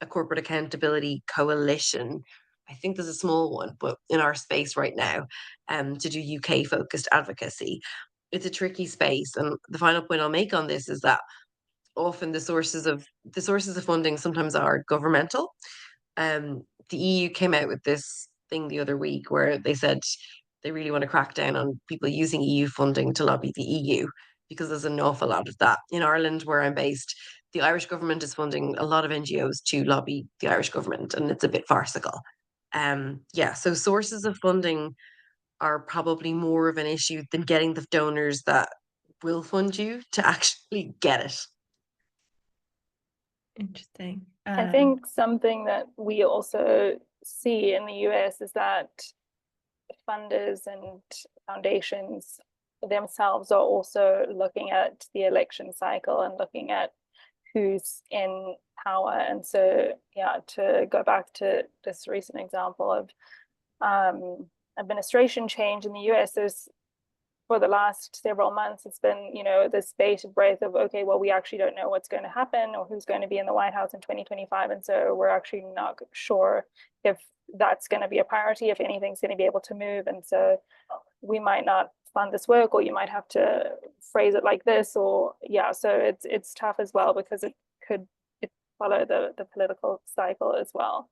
D: a corporate accountability coalition. I think there's a small one, but in our space right now, to do UK focused advocacy, it's a tricky space. And the final point I'll make on this is that often the sources of funding sometimes are governmental. The EU came out with this thing the other week where they said they really want to crack down on people using EU funding to lobby the EU, because there's an awful lot of that. In Ireland, where I'm based, the Irish government is funding a lot of NGOs to lobby the Irish government, and it's a bit farcical. Yeah, so sources of funding are probably more of an issue than getting the donors that will fund you to actually get it.
A: Interesting.
E: I think something that we also see in the US is that funders and foundations themselves are also looking at the election cycle and looking at who's in power. And so, yeah, to go back to this recent example of administration change in the US, there's, for the last several months, it's been, this bated breath of, okay, well, we actually don't know what's going to happen or who's going to be in the White House in 2025. And so we're actually not sure if that's going to be a priority, if anything's going to be able to move. And so we might not fund this work, or you might have to phrase it like this, or yeah, so it's tough as well, because it follow the political cycle as well.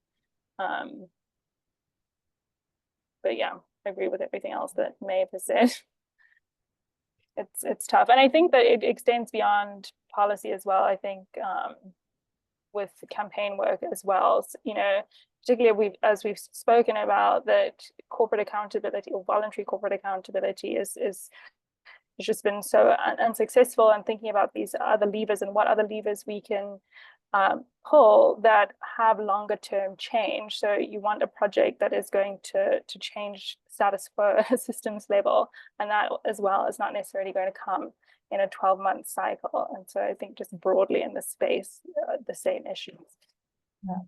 E: But yeah, I agree with everything else that Maeve has said. It's tough, and I think that it extends beyond policy as well. I think with campaign work as well, particularly as we've spoken about, that corporate accountability or voluntary corporate accountability is just been so unsuccessful, and thinking about these other levers and what other levers we can pull that have longer term change. So you want a project that is going to change status quo systems level, and that as well is not necessarily going to come in a 12-month cycle. And so I think just broadly in this space, the same issues.
A: Yeah.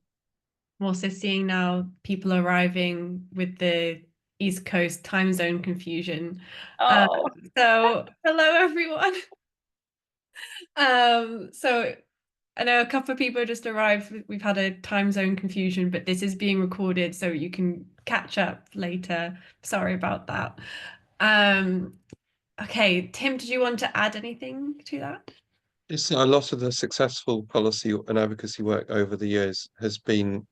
A: I'm also seeing now people arriving with the East Coast time zone confusion.
E: Oh.
A: So hello everyone. So I know a couple of people just arrived. We've had a time zone confusion, but this is being recorded so you can catch up later. Sorry about that. Okay, Tim, did you want to add anything to that?
C: It's a lot of the successful policy and advocacy work over the years has been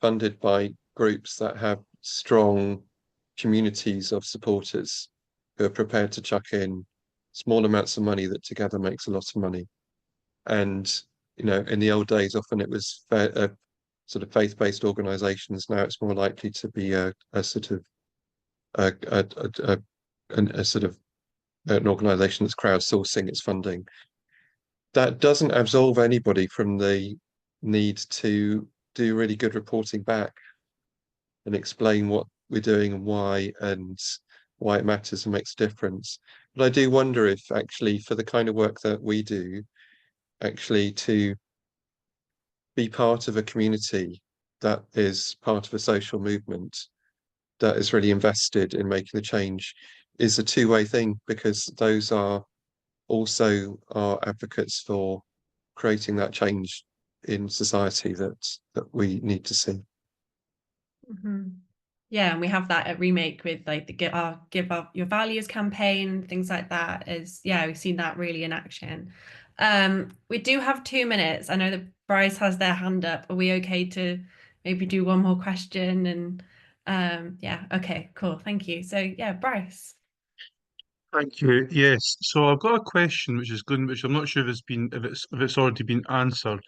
C: funded by groups that have strong communities of supporters who are prepared to chuck in small amounts of money that together makes a lot of money. And in the old days, often it was sort of faith-based organizations. Now it's more likely to be a sort of an organization that's crowdsourcing its funding. That doesn't absolve anybody from the need to do really good reporting back and explain what we're doing and why it matters and makes a difference. But I do wonder if actually, for the kind of work that we do, actually to be part of a community that is part of a social movement that is really invested in making the change is a two-way thing, because those are also our advocates for creating that change in society that we need to see.
A: Mm-hmm. Yeah, and we have that at Remake with like the give up your values campaign, things like that. We've seen that really in action. We do have 2 minutes. I know that Bryce has their hand up. Are we okay to maybe do one more question? And yeah, okay, cool, thank you. So yeah, Bryce.
B: Thank you. Yes. So I've got a question which I'm not sure if it's already been answered.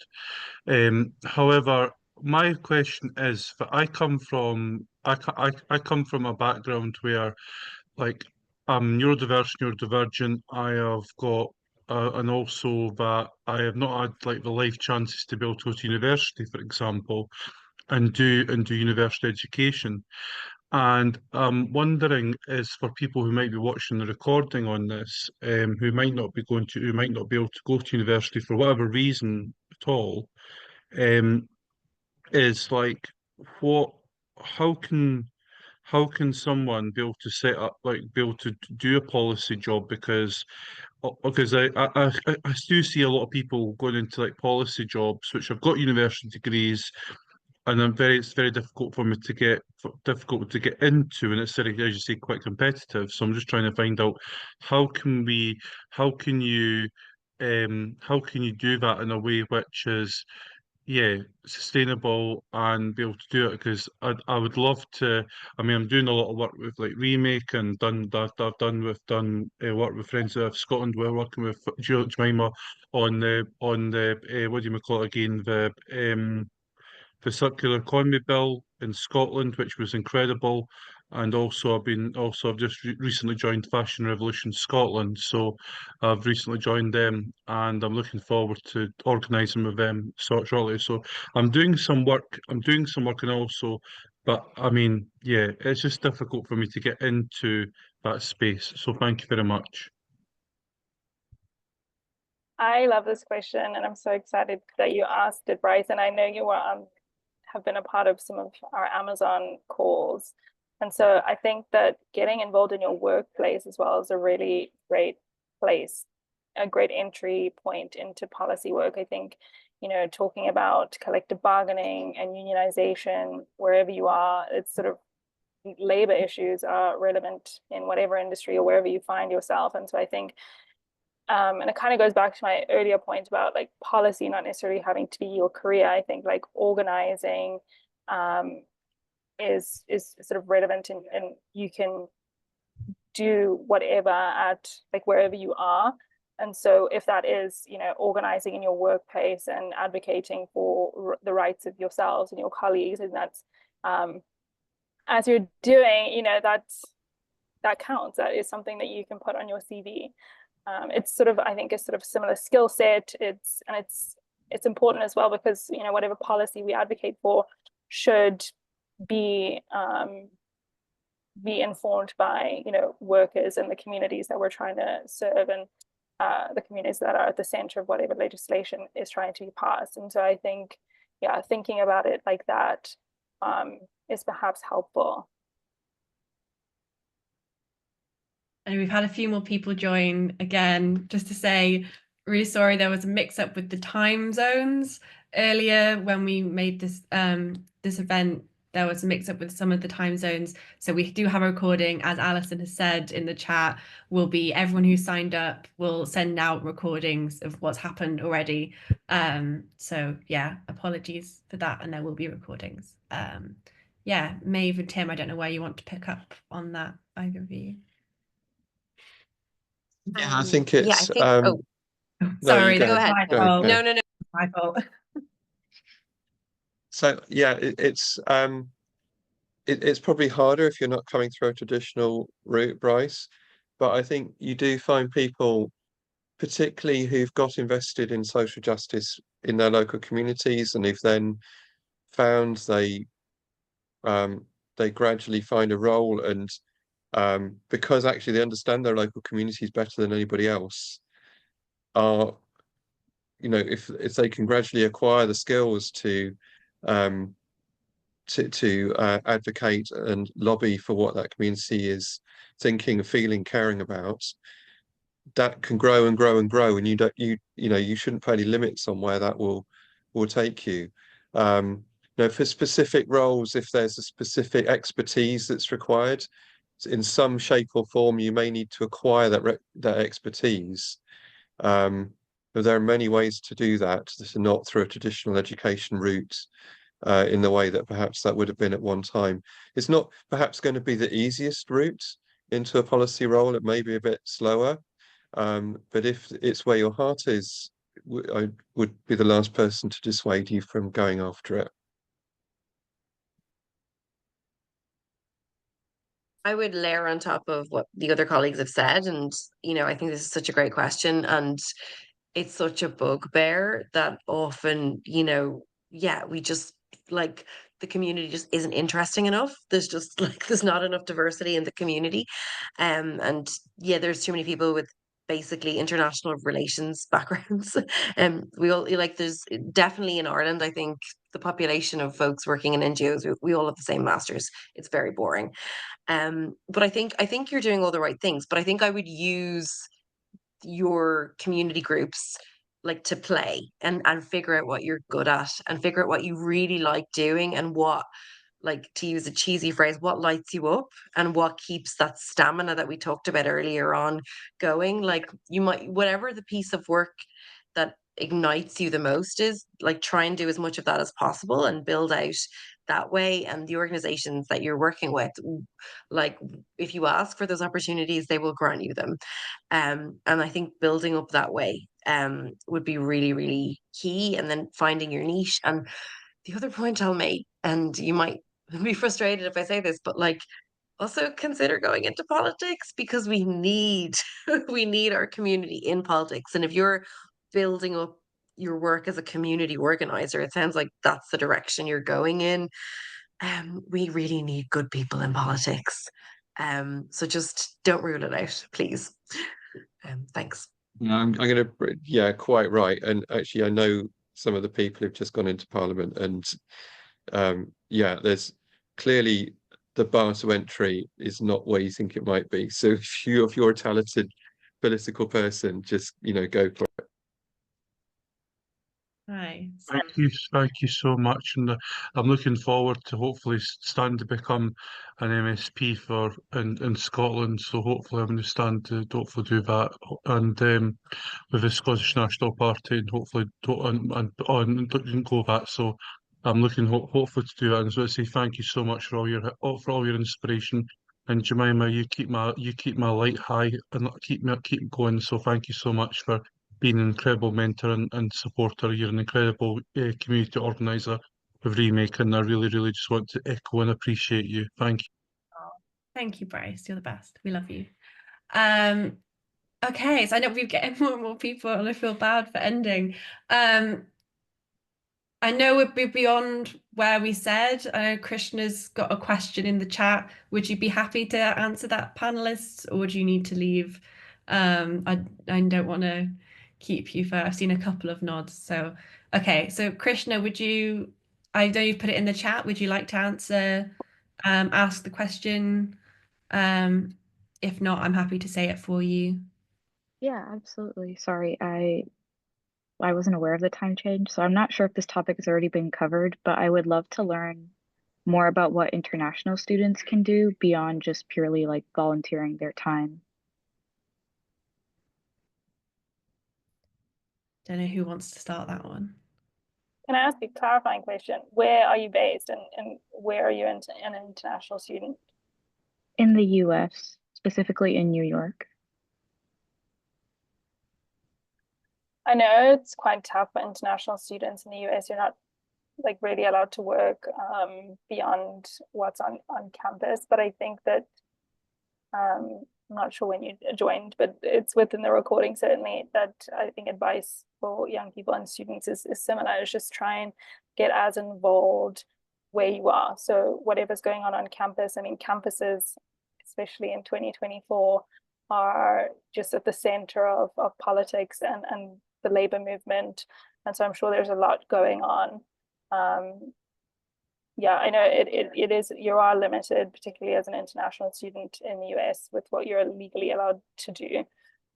B: However, my question is that I come from a background where, like, I'm neurodivergent. I have got and also that I have not had like the life chances to be able to go to university, for example, and do university education. And I'm wondering is for people who might be watching the recording on this, who might not be able to go to university for whatever reason at all, is like what how can someone be able to be able to do a policy job? Because I do see a lot of people going into like policy jobs which have got university degrees, and it's very difficult for me to get into, and it's very, as you say, quite competitive. So I'm just trying to find out how can you how can you do that in a way which is, yeah, sustainable and be able to do it? Because I would love to. I mean, I'm doing a lot of work with like Remake and done that. I've done work with Friends of Scotland. We're working with Jemima on the what do you call it again? The circular economy bill in Scotland, which was incredible. And also, I've just recently joined Fashion Revolution Scotland, so I've recently joined them, and I'm looking forward to organising with them shortly. So I'm doing some work. I'm doing some work, and also, but I mean, yeah, it's just difficult for me to get into that space. So thank you very much.
E: I love this question, and I'm so excited that you asked it, Bryce. And I know you were have been a part of some of our Amazon calls, and so I think that getting involved in your workplace as well is a really great place, a great entry point into policy work. I think, talking about collective bargaining and unionization wherever you are, it's sort of labor issues are relevant in whatever industry or wherever you find yourself. And so I think and it kind of goes back to my earlier point about like policy not necessarily having to be your career. I think like organizing is sort of relevant, and you can do whatever at like wherever you are. And so if that is, organizing in your workplace and advocating for the rights of yourselves and your colleagues, and that's as you're doing, that counts. That is something that you can put on your CV. It's sort of, I think, a sort of similar skill set. It's important as well because whatever policy we advocate for should be informed by workers and the communities that we're trying to serve, and the communities that are at the center of whatever legislation is trying to be passed. And so I think, yeah, thinking about it like that is perhaps helpful.
A: And we've had a few more people join again, just to say, really sorry, there was a mix up with the time zones earlier when we made this this event. There was a mix up with some of the time zones. So we do have a recording, as Alison has said in the chat, everyone who signed up will send out recordings of what's happened already. So yeah, apologies for that. And there will be recordings. Yeah, Maeve and Tim, I don't know where you want to pick up on that, either of you.
C: Yeah, I think it's
D: yeah, I think
C: no,
A: Sorry,
C: you
D: go ahead.
C: Go.
D: No, no, no.
A: My fault.
C: So yeah, it's probably harder if you're not coming through a traditional route, Bryce. But I think you do find people, particularly who've got invested in social justice in their local communities, and who've then found they gradually find a role, and because actually they understand their local communities better than anybody else, are if they can gradually acquire the skills to advocate and lobby for what that community is thinking, feeling, caring about, that can grow and grow and grow, and you shouldn't put any limits on where that will take you. For specific roles, if there's a specific expertise that's required in some shape or form, you may need to acquire that expertise. But there are many ways to do that are not through a traditional education route in the way that perhaps that would have been at one time. It's not perhaps going to be the easiest route into a policy role. It may be a bit slower, but if it's where your heart is, I would be the last person to dissuade you from going after it.
D: I would layer on top of what the other colleagues have said. And, I think this is such a great question. And it's such a bugbear that often, yeah, we just like the community just isn't interesting enough. There's just there's not enough diversity in the community. And yeah, there's too many people with basically international relations backgrounds. And we all there's definitely in Ireland, I think the population of folks working in NGOs, we all have the same masters. It's very boring. But I think you're doing all the right things. But I think I would use your community groups to play and figure out what you're good at and figure out what you really like doing and what like, to use a cheesy phrase, what lights you up and what keeps that stamina that we talked about earlier on going. Like, you might, whatever the piece of work that ignites you the most is, like, try and do as much of that as possible and build out that way. And the organizations that you're working with, like, if you ask for those opportunities, they will grant you them. And I think building up that way would be really, really key. And then finding your niche. And the other point I'll make, and you might be frustrated if I say this, but like, also consider going into politics, because we need we need our community in politics. And if you're building up your work as a community organizer, it sounds like that's the direction you're going in. We really need good people in politics. So just don't rule it out, please. Thanks.
C: Yeah, I'm going to, yeah, quite right. And actually, I know some of the people who've just gone into Parliament, and yeah, there's clearly the bar to entry is not where you think it might be. So if you're a talented political person, just go for it.
A: Nice.
B: Thank you so much, and I'm looking forward to hopefully stand to become an MSP in Scotland. So hopefully I'm going to stand to hopefully do that, and with the Scottish National Party, and hopefully didn't go that. So I'm looking hopefully to do that. And so I say thank you so much for all your inspiration. And Jemima, you keep my light high and keep going. So thank you so much for being an incredible mentor and supporter. You're an incredible community organizer with Remake, and I really, really just want to echo and appreciate you. Thank you.
A: Oh, thank you, Bryce. You're the best. We love you. Okay, so I know we're getting more and more people, and I feel bad for ending. I know we're beyond where we said. I know Krishna's got a question in the chat. Would you be happy to answer that, panelists, or would you need to leave? I don't want to keep you for. I've seen a couple of nods. So okay, so Krishna, would you? I know you've put it in the chat. Would you like to answer? Ask the question. If not, I'm happy to say it for you.
G: Yeah, absolutely. Sorry, I wasn't aware of the time change, so I'm not sure if this topic has already been covered, but I would love to learn more about what international students can do beyond just purely like volunteering their time.
A: Don't know who wants to start that one.
E: Can I ask a clarifying question? Where are you based, and where are you an international student?
G: In the US, specifically in New York.
E: I know it's quite tough for international students in the US. You're not like really allowed to work beyond what's on campus, but I think that I'm not sure when you joined, but it's within the recording certainly, that I think advice for young people and students is similar. It's just try and get as involved where you are. So whatever's going on campus, I mean, campuses, especially in 2024, are just at the center of politics and the labor movement. And so I'm sure there's a lot going on. Yeah, I know it is, you are limited, particularly as an international student in the US, with what you're legally allowed to do.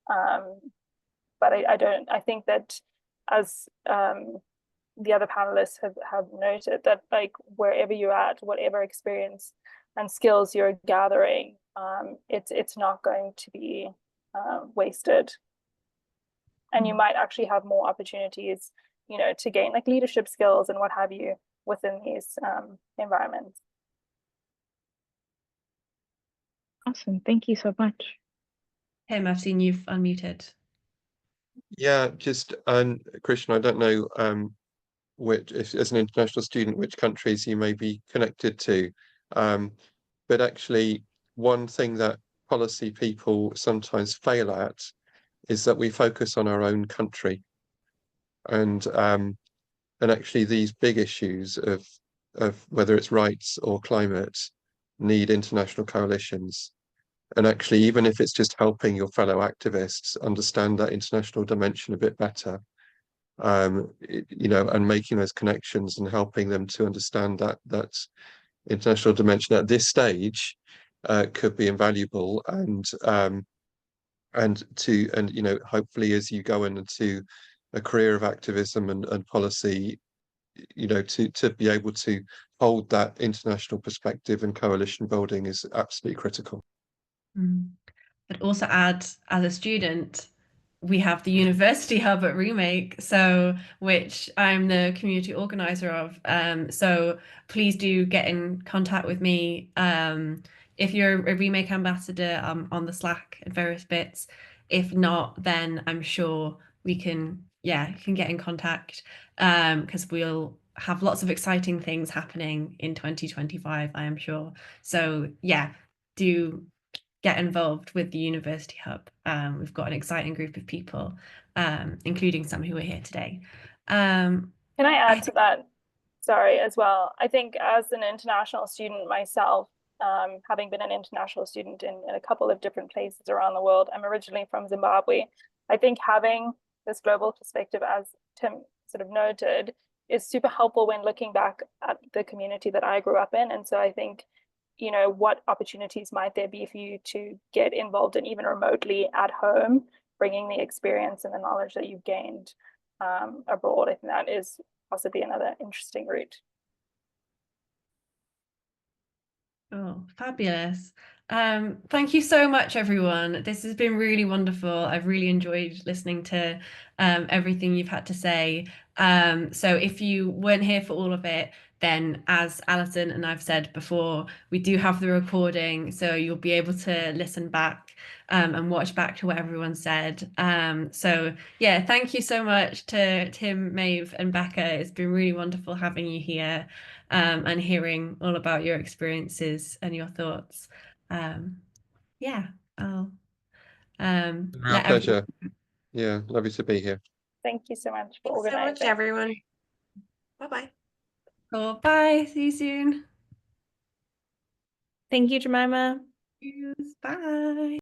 E: But I think that, as the other panelists have noted, that like wherever you're at, whatever experience and skills you're gathering, it's not going to be wasted. And you might actually have more opportunities, to gain like leadership skills and what have you within these environments.
G: Awesome, thank you so much.
A: Tim, I've seen you've unmuted.
C: Yeah, just Christian, I don't know which, if as an international student, which countries you may be connected to, but actually one thing that policy people sometimes fail at is that we focus on our own country, and actually these big issues of whether it's rights or climate need international coalitions. And actually, even if it's just helping your fellow activists understand that international dimension a bit better, and making those connections and helping them to understand that international dimension at this stage could be invaluable. And hopefully as you go into a career of activism and policy, you know, to be able to hold that international perspective and coalition building is absolutely critical.
A: But also add, as a student, we have the University Hub at Remake, so which I'm the community organizer of. So please do get in contact with me. If you're a Remake ambassador, on the Slack and various bits. If not, then I'm sure we can, yeah, you can get in contact, because we'll have lots of exciting things happening in 2025, I am sure. So yeah, do get involved with the University Hub. We've got an exciting group of people, including some who are here today.
E: Can I add to that? Sorry, as well. I think as an international student myself, having been an international student in a couple of different places around the world, I'm originally from Zimbabwe. I think having this global perspective, as Tim sort of noted, is super helpful when looking back at the community that I grew up in. And so I think, you know, what opportunities might there be for you to get involved in, even remotely at home, bringing the experience and the knowledge that you've gained abroad. I think that is possibly another interesting route.
A: Oh, fabulous. Thank you so much, everyone. This has been really wonderful. I've really enjoyed listening to everything you've had to say. So if you weren't here for all of it, then as Alison and I've said before, we do have the recording, so you'll be able to listen back and watch back to what everyone said. So yeah, thank you so much to Tim, Maeve, and Becca. It's been really wonderful having you here, and hearing all about your experiences and your thoughts. Yeah, I'll
C: Real pleasure. Yeah, lovely to be here.
E: Thank you so much for
D: Thanks so much,
E: organizing.
D: everyone. Bye-bye.
A: Cool. Bye. See you soon.
E: Thank you, Jemima.
A: Bye.